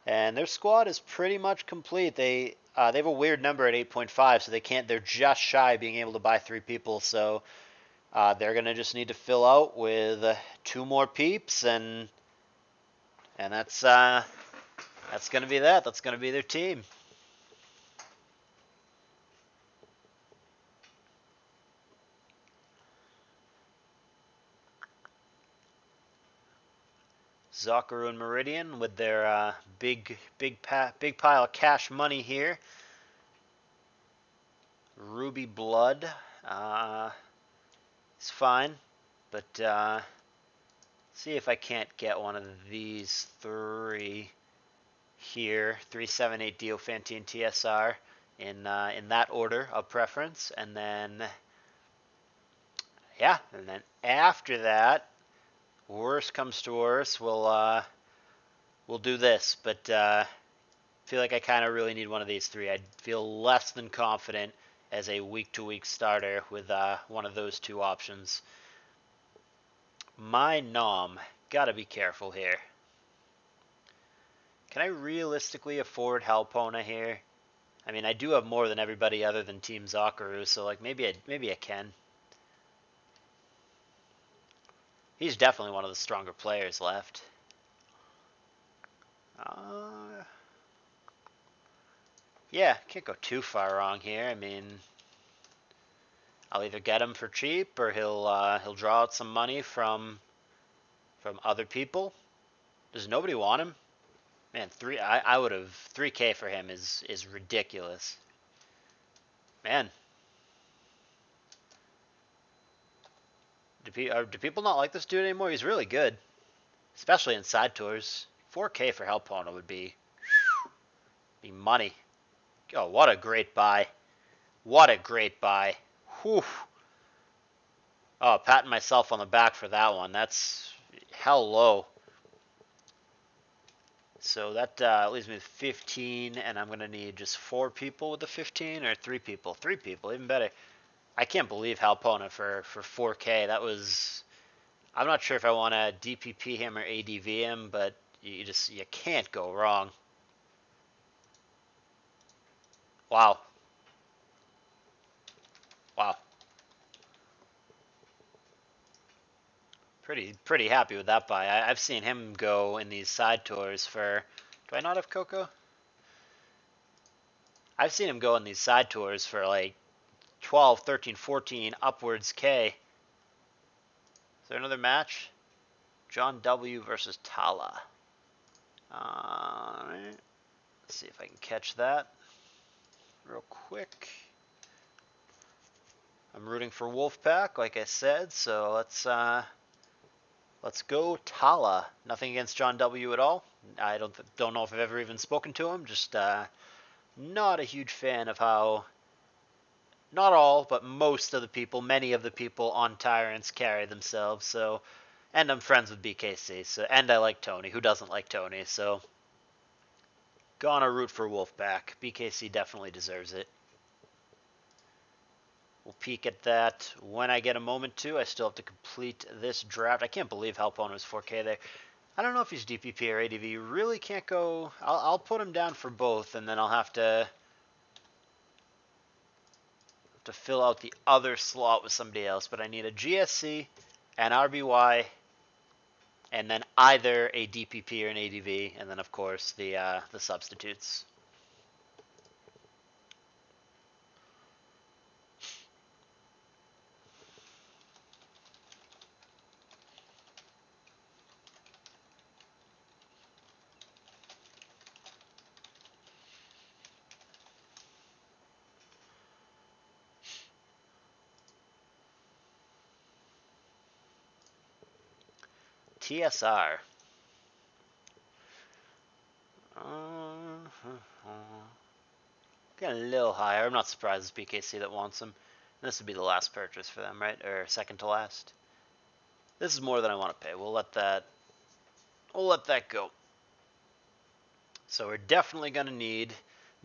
and their squad is pretty much complete. They have a weird number at 8.5, so they can't. They're just shy of being able to buy 3 people. So they're gonna just need to fill out with 2 more peeps, and that's gonna be that. That's gonna be their team. Zakaru and Meridian with their big pile of cash money here. Ruby Blood, it's fine, but see if I can't get one of these 3 here. 378 Diofantine TSR in that order of preference, and then yeah, and then after that, worst comes to worst, we'll do this, but feel like I kind of really need one of these 3. I'd feel less than confident as a week-to-week starter with one of those 2 options. My nom, gotta be careful here. Can I realistically afford Halpona here? I mean, I do have more than everybody other than Team Zakaru, so like maybe I can. He's definitely one of the stronger players left. Yeah, can't go too far wrong here. I mean, I'll either get him for cheap or he'll draw out some money from other people. Does nobody want him? Man, I would have 3K for him is ridiculous. Man, do people not like this dude anymore? He's really good, especially in side tours. 4K for Helpona would be money. Oh, what a great buy! What a great buy! Whew. Oh, patting myself on the back for that one. That's hell low. So that leaves me with 15, and I'm going to need just 4 people with the 15, or 3 people. 3 people, even better. I can't believe Halpona for 4K. That was... I'm not sure if I want to DPP him or ADV him, but you can't go wrong. Wow. Wow. Pretty happy with that buy. I've seen him go in these side tours for... Do I not have Coco? I've seen him go in these side tours for like 12, 13, 14 upwards K. Is there another match? John W versus Tala. Alright. Let's see if I can catch that real quick. I'm rooting for Wolfpack, like I said, so let's go Tala. Nothing against John W at all. I don't know if I've ever even spoken to him. Just not a huge fan of how, not all, but most of the people, many of the people on Tyrants carry themselves. So, and I'm friends with BKC. So, and I like Tony. Who doesn't like Tony? So, gonna root for Wolfpack. BKC definitely deserves it. We'll peek at that when I get a moment to. I still have to complete this draft. I can't believe Halpona is 4K there. I don't know if he's DPP or ADV. You really can't go... I'll put him down for both, and then I'll have to fill out the other slot with somebody else. But I need a GSC, an RBY, and then either a DPP or an ADV, and then, of course, the substitutes. TSR. Getting a little higher. I'm not surprised it's BKC that wants him. This would be the last purchase for them, right? Or second to last. This is more than I want to pay. We'll let that go. So we're definitely going to need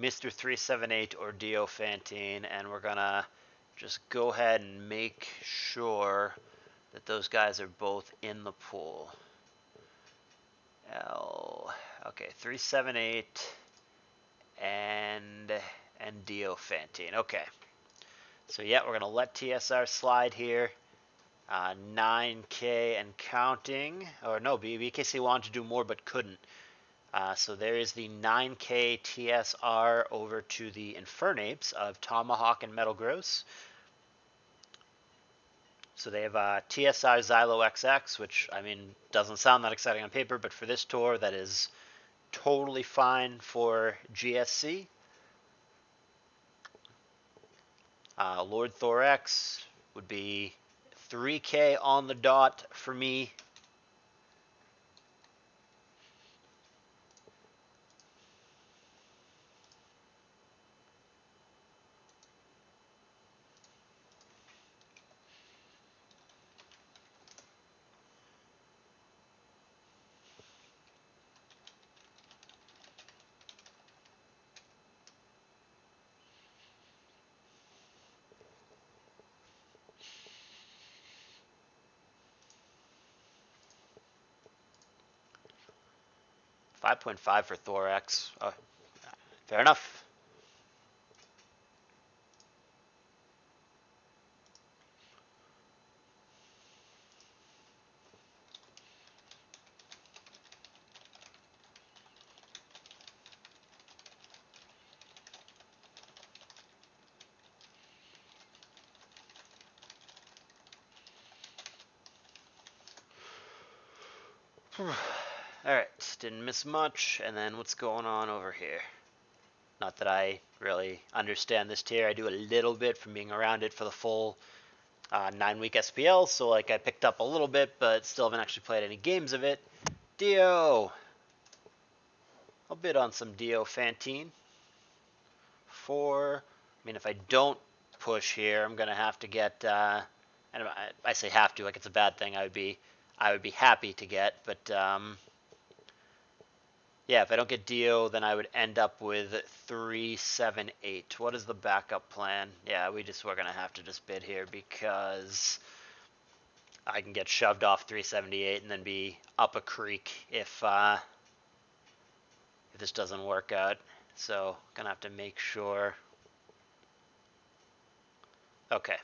Mr. 378 or Diofantine, and we're gonna just go ahead and make sure that those guys are both in the pool. Okay, 378 and Diofantine. Okay, so yeah, we're gonna let TSR slide here. 9K and counting, or no, BKC wanted to do more but couldn't. So there is the 9K TSR over to the Infernapes of Tomahawk and Metal Gross. So they have TSR Xylo XX, which, I mean, doesn't sound that exciting on paper, but for this tour, that is totally fine for GSC. Lord Thorax would be 3K on the dot for me. 5.5 for Thorax. Fair enough. Alright, didn't miss much. And then what's going on over here? Not that I really understand this tier. I do a little bit from being around it for the full 9-week SPL, so like I picked up a little bit, but still haven't actually played any games of it. Dio! I'll bid on some Diofantine. 4. I mean, if I don't push here, I'm gonna have to get. And I say have to, like it's a bad thing. I would be happy to get, but yeah, if I don't get Dio, then I would end up with 378. What is the backup plan? Yeah, we're gonna have to just bid here because I can get shoved off 378 and then be up a creek if this doesn't work out. So gonna have to make sure. Okay,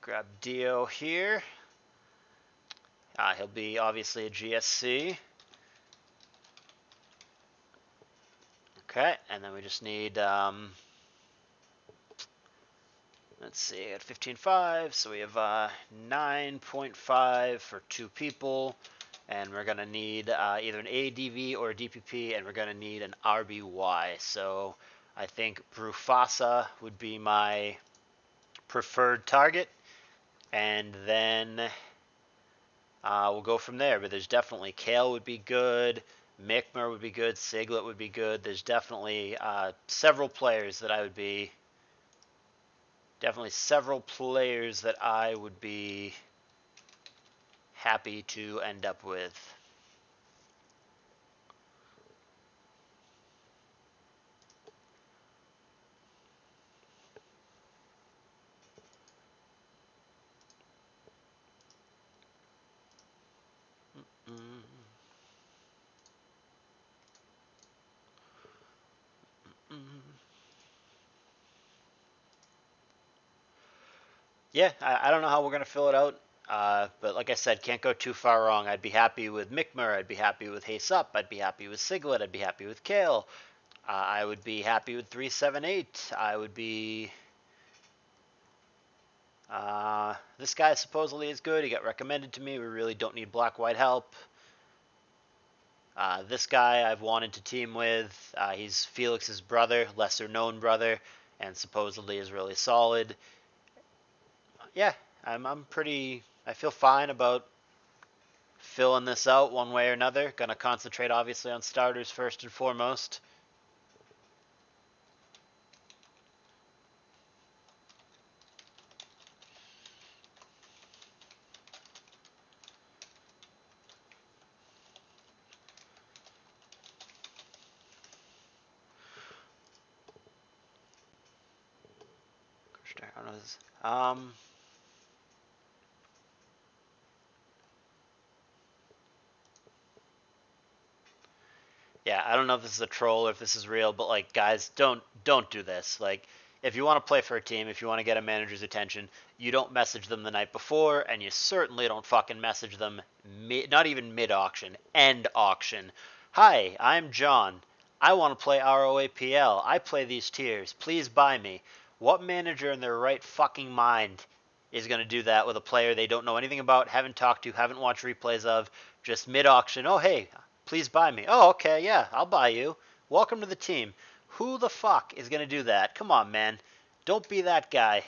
grab Dio here. He'll be obviously a GSC. Okay, and then we just need, let's see, at 15.5, so we have 9.5 for 2 people, and we're going to need either an ADV or a DPP, and we're going to need an RBY. So I think Brufasa would be my preferred target, and then we'll go from there. But there's definitely Kale would be good, Mickmer would be good, Siglet would be good. There's definitely several players that I would be happy to end up with. Yeah, I don't know how we're going to fill it out. But like I said, can't go too far wrong. I'd be happy with Mickmer. I'd be happy with Haste Up. I'd be happy with Siglet. I'd be happy with Kale. I would be happy with 378. I would be. This guy supposedly is good. He got recommended to me. We really don't need black-white help. This guy I've wanted to team with. He's Felix's brother, lesser-known brother, and supposedly is really solid. Yeah, I'm pretty. I feel fine about filling this out one way or another. Gonna concentrate obviously on starters first and foremost. Yeah, I don't know if this is a troll or if this is real, but like, guys, don't do this. Like, if you want to play for a team, if you want to get a manager's attention, you don't message them the night before, and you certainly don't fucking message them not even mid auction, end auction. Hi, I'm John. I want to play ROAPL. I play these tiers. Please buy me. What manager in their right fucking mind is going to do that with a player they don't know anything about, haven't talked to, haven't watched replays of, just mid auction? Oh, hey, please buy me. Oh, okay, yeah, I'll buy you. Welcome to the team. Who the fuck is going to do that? Come on, man. Don't be that guy.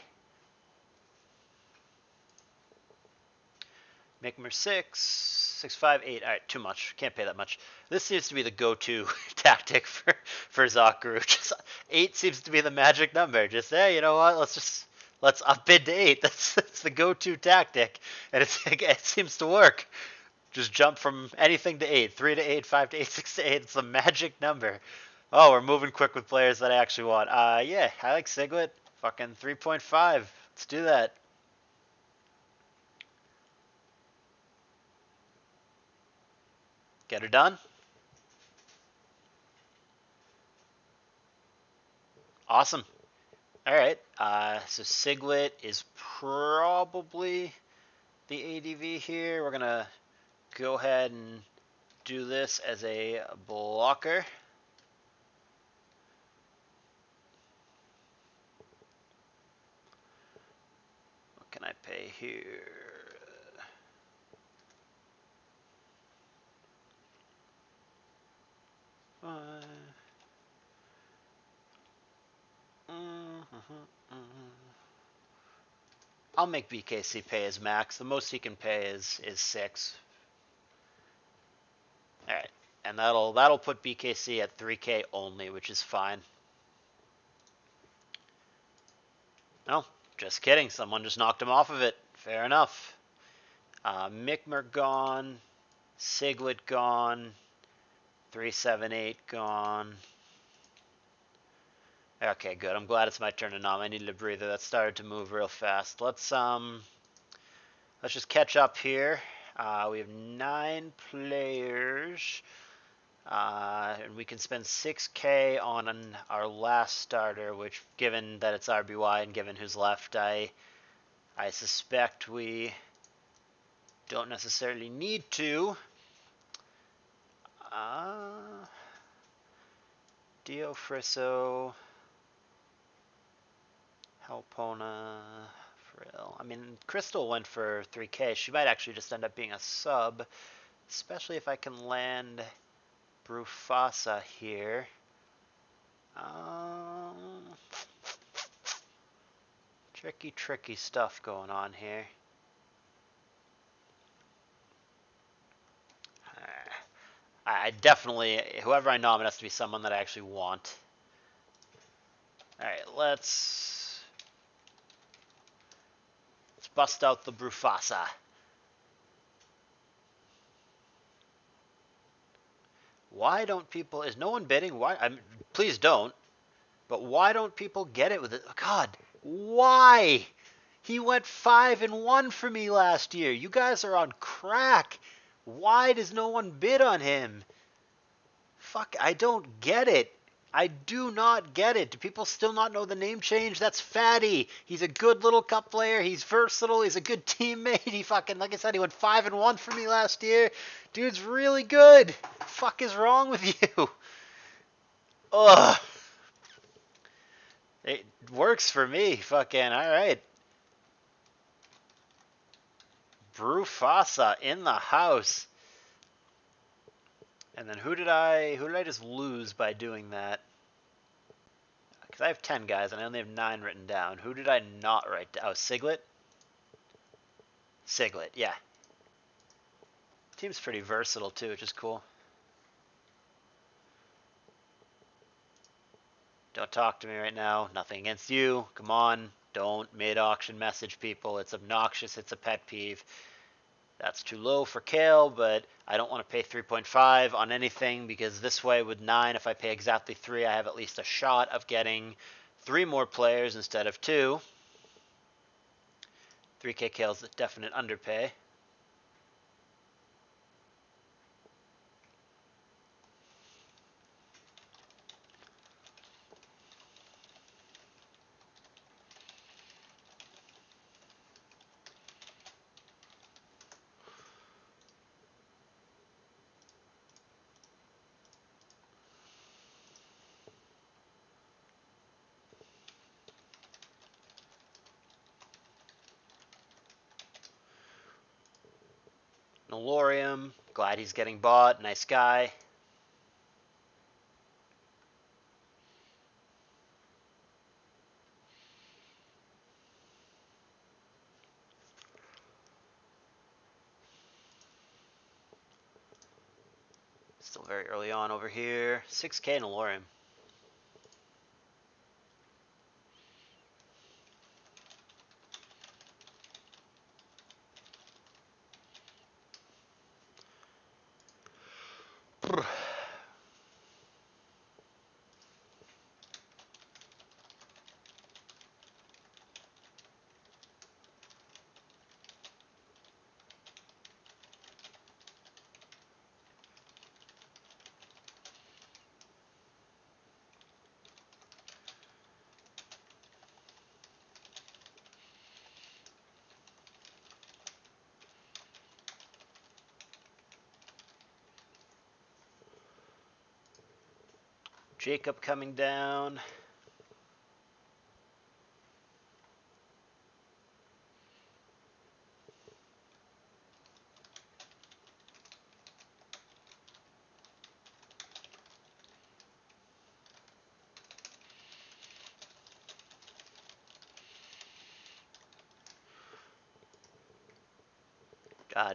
Make him 6, 5, 8. All right, too much. Can't pay that much. This seems to be the go-to tactic for Zakru. Just 8 seems to be the magic number. Just, hey, you know what? Let's up bid to 8. That's the go-to tactic, and it seems to work. Just jump from anything to 8, 3 to 8, 5 to 8, 6 to 8. It's the magic number. Oh, we're moving quick with players that I actually want. Yeah, I like Siglet. Fucking 3.5. Let's do that. Get her done. Awesome. All right. So Siglet is probably the ADV here. We're gonna go ahead and do this as a blocker. What can I pay here? I'll make BKC pay his max. The most he can pay is 6. All right, and that'll put BKC at 3K only, which is fine. No, just kidding. Someone just knocked him off of it. Fair enough. Mickmer gone. Siglet gone. 378 gone. Okay, good. I'm glad it's my turn to nom. I needed a breather. That started to move real fast. Let's just catch up here. We have 9 players. And we can spend 6K on our last starter, which, given that it's RBY and given who's left, I suspect we don't necessarily need to. Dio Frisso, Helpona, Frill. I mean, Crystal went for 3K. She might actually just end up being a sub, especially if I can land Brufasa here. Tricky stuff going on here. I definitely, whoever I nom, it has to be someone that I actually want. Alright, let's bust out the Brufasa. Why don't people, is no one bidding? Why? Please don't. But why don't people get it with it? God, why? He went 5-1 for me last year. You guys are on crack. Why does no one bid on him? Fuck, I don't get it. I do not get it. Do people still not know the name change? That's Fatty. He's a good little cup player. He's versatile. He's a good teammate. He fucking, like I said, he went 5-1 for me last year. Dude's really good. Fuck is wrong with you? Ugh. It works for me. Fucking, alright. Brufasa in the house. And then who did I just lose by doing that? Because I have 10 guys and I only have 9 written down. Who did I not write down? Oh, Siglet? Siglet, yeah. Team's pretty versatile too, which is cool. Don't talk to me right now. Nothing against you. Come on. Don't mid-auction message people. It's obnoxious. It's a pet peeve. That's too low for Kale, but I don't want to pay 3.5 on anything because this way with 9, if I pay exactly 3, I have at least a shot of getting 3 more players instead of 2. 3K Kale's a definite underpay. Nolorium, glad he's getting bought. Nice guy. Still very early on over here. 6K Nolorium. Jacob coming down.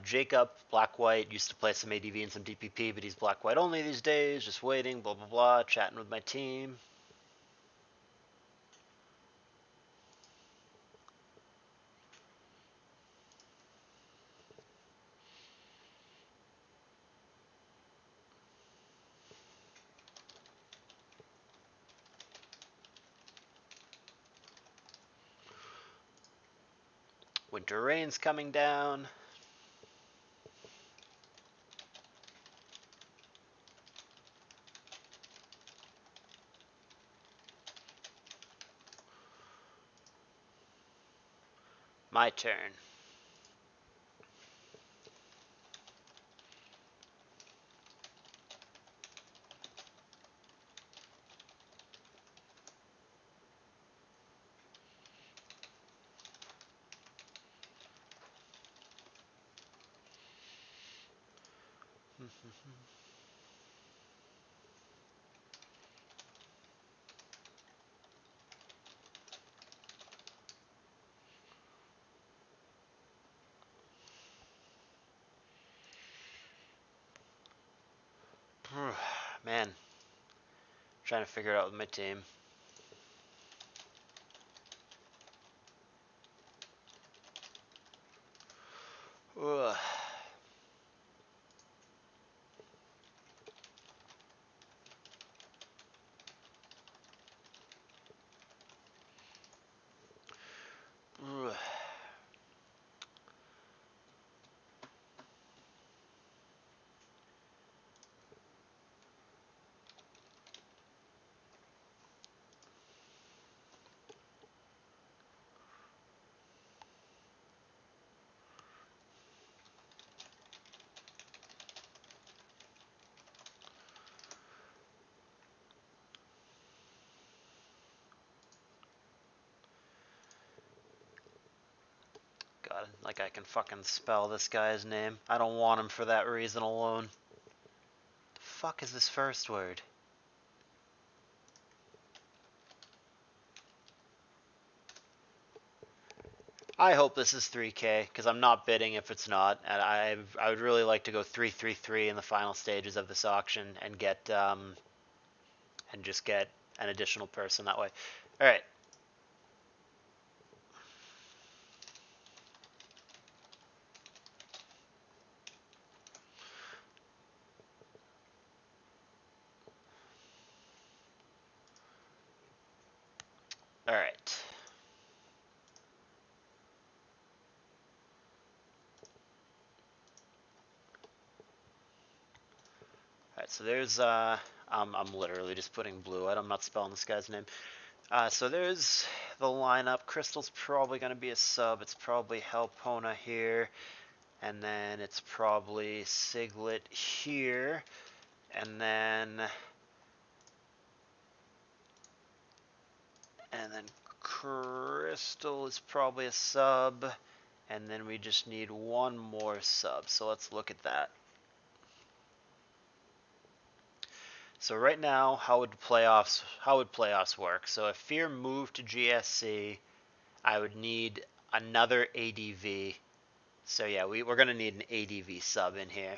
Jacob, black-white, used to play some ADV and some DPP, but he's black-white only these days, just waiting, blah, blah, blah, chatting with my team. Winter rain's coming down. My turn. Man, trying to figure it out with my team. Ugh. Ugh. God, like I can fucking spell this guy's name. I don't want him for that reason alone. The fuck is this first word? I hope this is 3K because I'm not bidding if it's not, and I would really like to go 333 in the final stages of this auction and get and just get an additional person that way. All right. All right. So there's I'm literally just putting blue out. I'm not spelling this guy's name. So there's the lineup. Crystal's probably going to be a sub. It's probably Helpona here, and then it's probably Siglet here, and then Crystal is probably a sub, and then we just need one more sub. So let's look at that. So right now, how would playoffs work? So if Fear moved to GSC, I would need another ADV. So yeah, we're gonna need an ADV sub in here.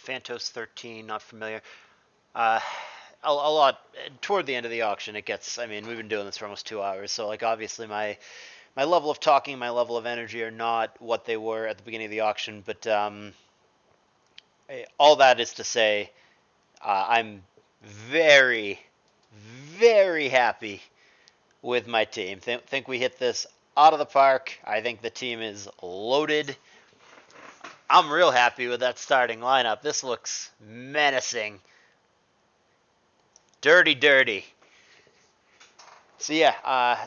Phantos 13, not familiar. Uh, a lot toward the end of the auction, it gets. I mean, we've been doing this for almost 2 hours, so like obviously my level of talking, my level of energy are not what they were at the beginning of the auction. But all that is to say, I'm very, very happy with my team. Think we hit this out of the park. I think the team is loaded. I'm real happy with that starting lineup. This looks menacing. Dirty, dirty. So yeah,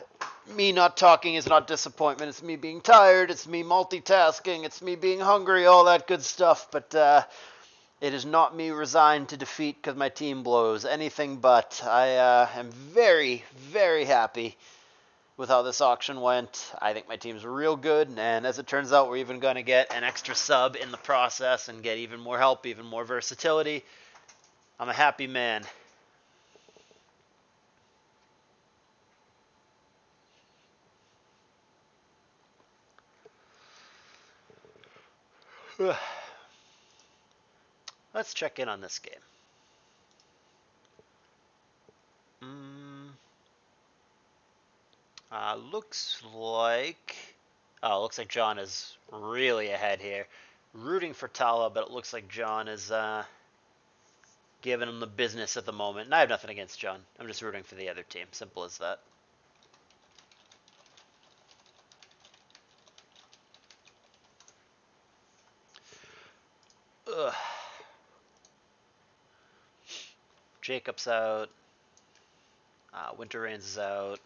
me not talking is not disappointment. It's me being tired. It's me multitasking. It's me being hungry. All that good stuff. But it is not me resigned to defeat because my team blows. Anything but. I am very, very happy with how this auction went. I think my team's real good, and as it turns out, we're even going to get an extra sub in the process and get even more help, even more versatility. I'm a happy man. Let's check in on this game. Looks like... Oh, looks like John is really ahead here. Rooting for Tala, but it looks like John is giving him the business at the moment. And I have nothing against John. I'm just rooting for the other team. Simple as that. Ugh. Jacob's out. Winter Rains is out.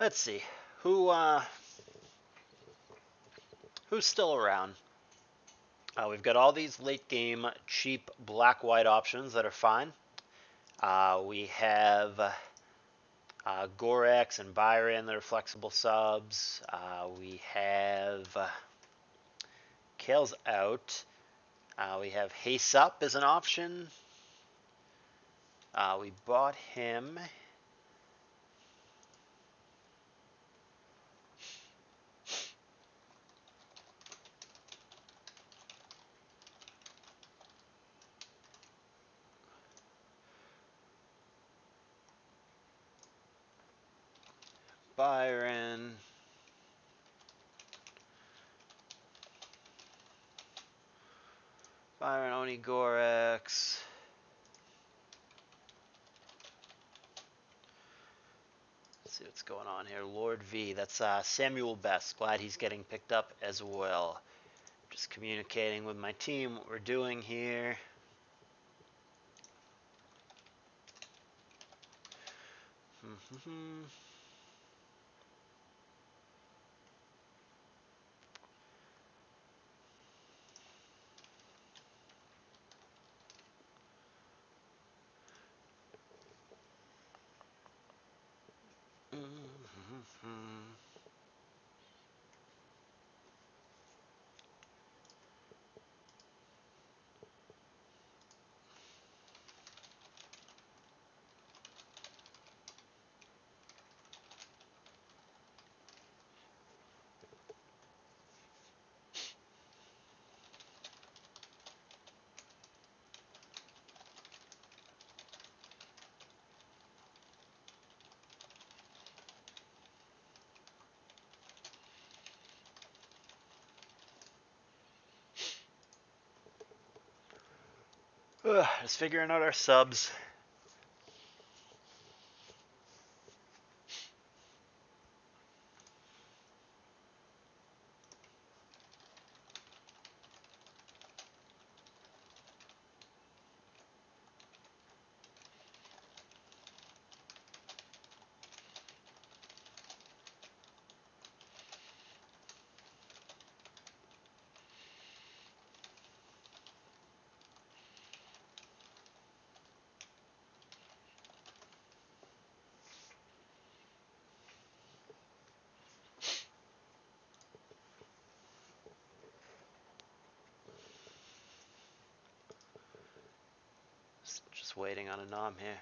Let's see. Who who's still around? We've got all these late game cheap black-white options that are fine. We have Gorex and Byron that are flexible subs. We have Kale's out. We have Haste Up as an option. We bought him. Byron. Byron Oni Gorex. Let's see what's going on here. Lord V. That's Samuel Best. Glad he's getting picked up as well. Just communicating with my team what we're doing here. Just figuring out our subs. Just waiting on a nom here.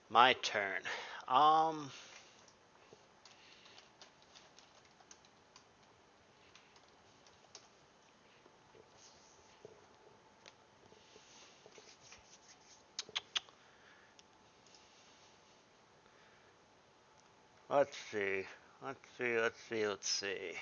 My turn. Let's see. Let's see.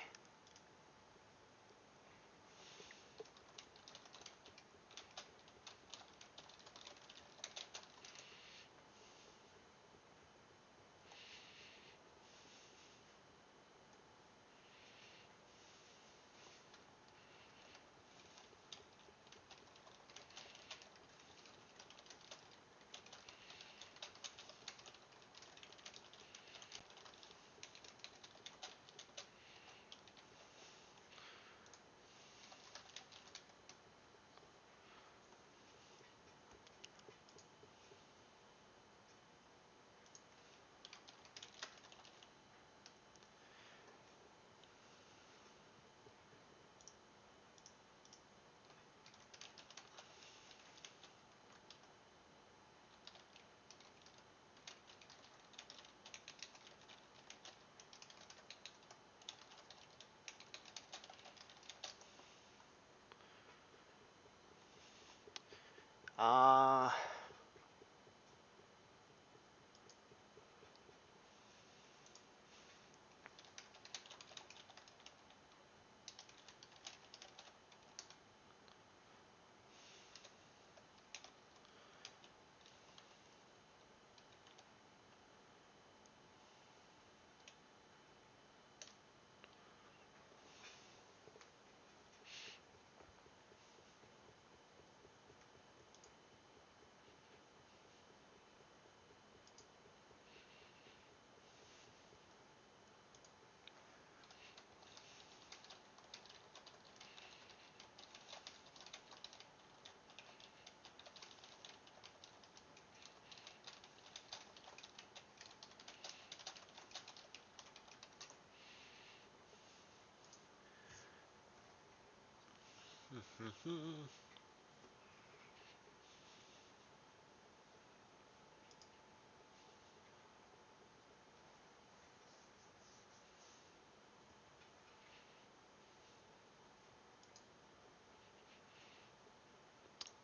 Uh,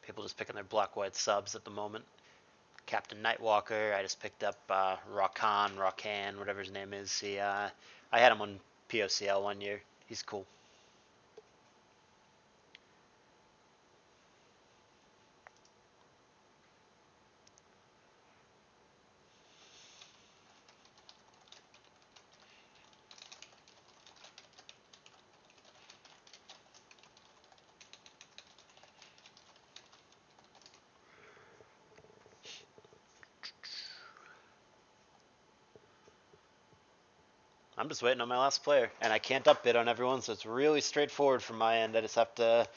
People just picking their black white subs at the moment. Captain Nightwalker. I just picked up Rakan, whatever his name is. I had him on POCL 1 year. He's cool. I'm just waiting on my last player, and I can't upbid on everyone, so it's really straightforward from my end. I just have to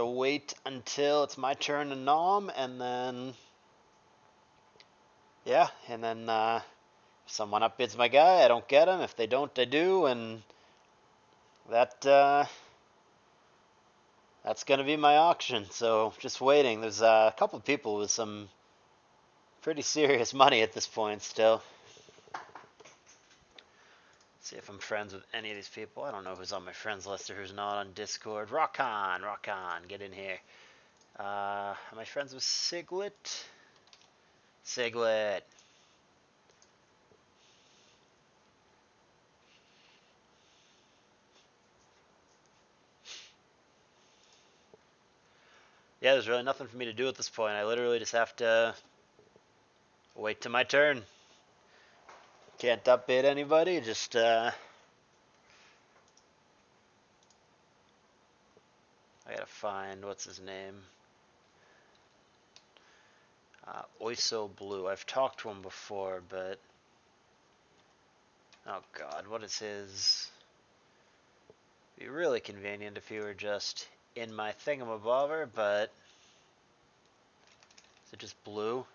wait until it's my turn to nom, and then yeah, and then if someone upbids my guy, I don't get him. If they don't, I do, and that that's gonna be my auction. So just waiting. There's a couple of people with some pretty serious money at this point still. See if I'm friends with any of these people. I don't know who's on my friends list or who's not on Discord. Rock on, get in here. Am I friends with Siglet? Siglet. Yeah, there's really nothing for me to do at this point. I literally just have to wait till my turn. Can't update anybody, just I gotta find, what's his name? Oiso Blue. I've talked to him before, but oh god, what is his? Be really convenient if he were just in my thingamabobber, but is it just blue?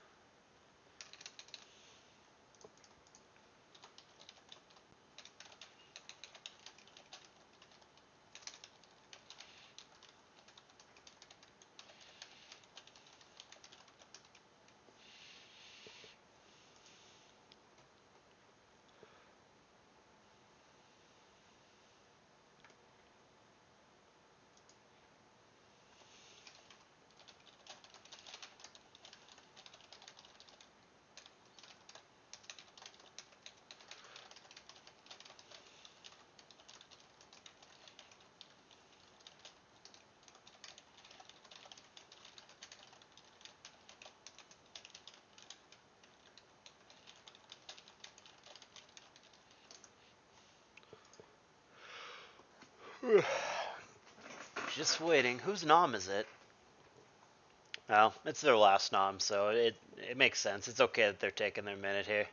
Just waiting. Whose nom is it? Well, it's their last nom, so it makes sense. It's okay that they're taking their minute here.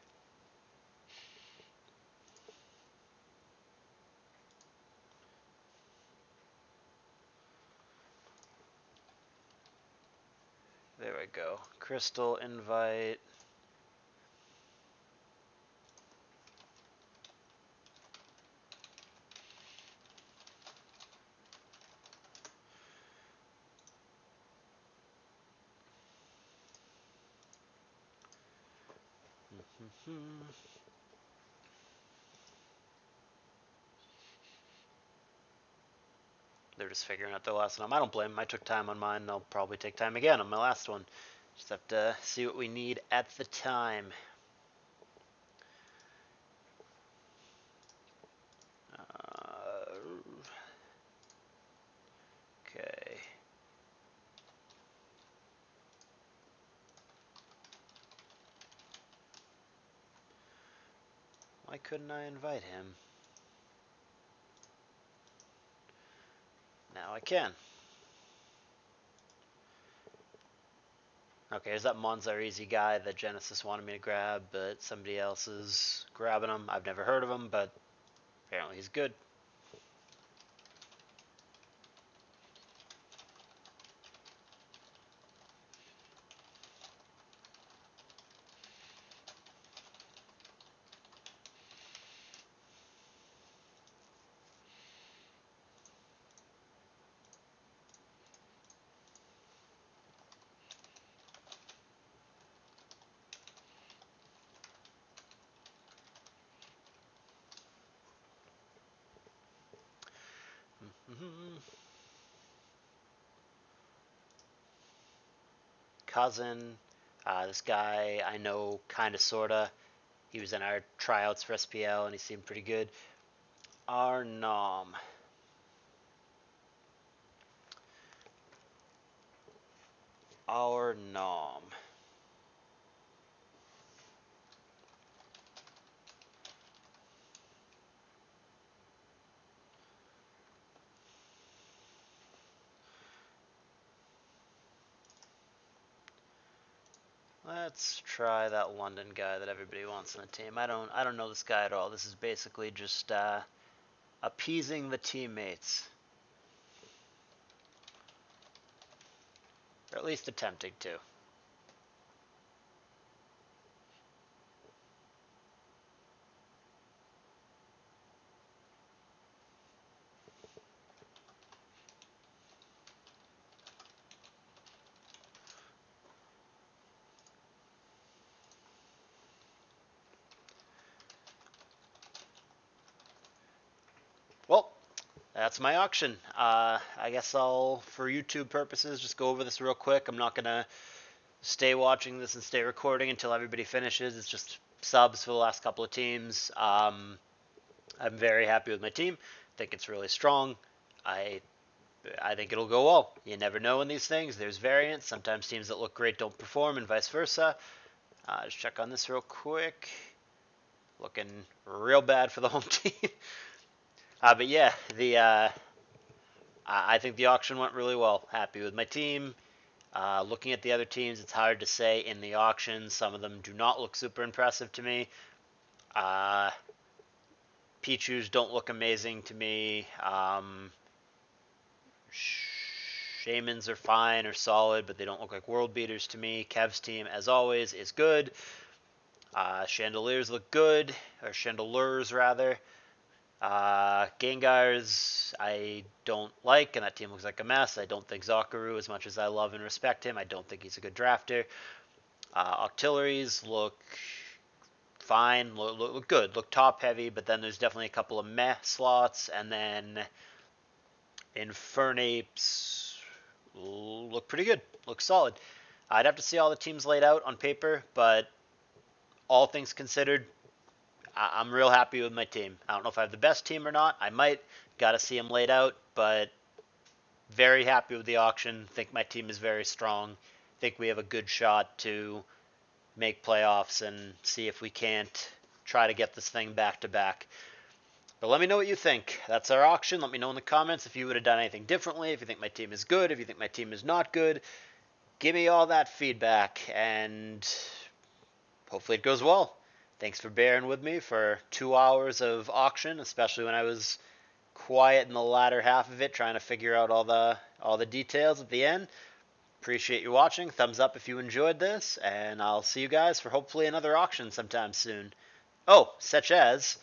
There we go. Crystal invite. They're just figuring out their last nom. I don't blame them. I took time on mine. I'll probably take time again on my last one. Just have to see what we need at the time. Okay. Why couldn't I invite him? Now I can. Okay, there's that Monzarese guy that Genesis wanted me to grab, but somebody else is grabbing him. I've never heard of him, but apparently he's good. Cousin, this guy I know kind of sorta. He was in our tryouts for SPL and he seemed pretty good. Arnom. Arnom. Let's try that London guy that everybody wants on the team. I don't know this guy at all. This is basically just appeasing the teammates, or at least attempting to. Well, that's my auction. I guess I'll, for YouTube purposes, just go over this real quick. I'm not gonna stay watching this and stay recording until everybody finishes. It's just subs for the last couple of teams. I'm very happy with my team. I think it's really strong. I I think it'll go well. You never know in these things. There's variance. Sometimes teams that look great don't perform, and vice versa. Just check on this real quick. Looking real bad for the home team. But yeah, I think the auction went really well. Happy with my team. Looking at the other teams, it's hard to say in the auction. Some of them do not look super impressive to me. Pichus don't look amazing to me. Shamans are fine or solid, but they don't look like world beaters to me. Kev's team, as always, is good. Chandeliers look good, or Chandelures rather. Gengars I don't like, and that team looks like a mess. I don't think Zakaru, as much as I love and respect him, I don't think he's a good drafter. Auxiliaries look fine, look good, look top heavy, but then there's definitely a couple of meh slots, and then Infernapes look pretty good, look solid. I'd have to see all the teams laid out on paper, but all things considered, I'm real happy with my team. I don't know if I have the best team or not. I might. Got to see them laid out, but very happy with the auction. Think my team is very strong. Think we have a good shot to make playoffs and see if we can't try to get this thing back to back. But let me know what you think. That's our auction. Let me know in the comments if you would have done anything differently, if you think my team is good, if you think my team is not good. Give me all that feedback, and hopefully it goes well. Thanks for bearing with me for 2 hours of auction, especially when I was quiet in the latter half of it, trying to figure out all the details at the end. Appreciate you watching. Thumbs up if you enjoyed this, and I'll see you guys for hopefully another auction sometime soon. Oh, such as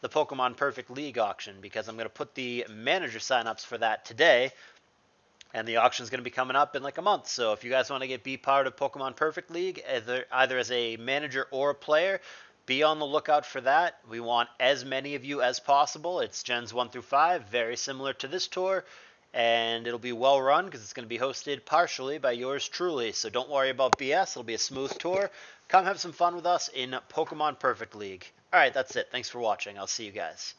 the Pokemon Perfect League auction, because I'm going to put the manager signups for that today, and the auction is going to be coming up in like a month. So if you guys want to be part of Pokemon Perfect League, either as a manager or a player, be on the lookout for that. We want as many of you as possible. It's Gens 1 through 5, very similar to this tour, and it'll be well run because it's going to be hosted partially by yours truly. So don't worry about BS. It'll be a smooth tour. Come have some fun with us in Pokemon Perfect League. All right, that's it. Thanks for watching. I'll see you guys.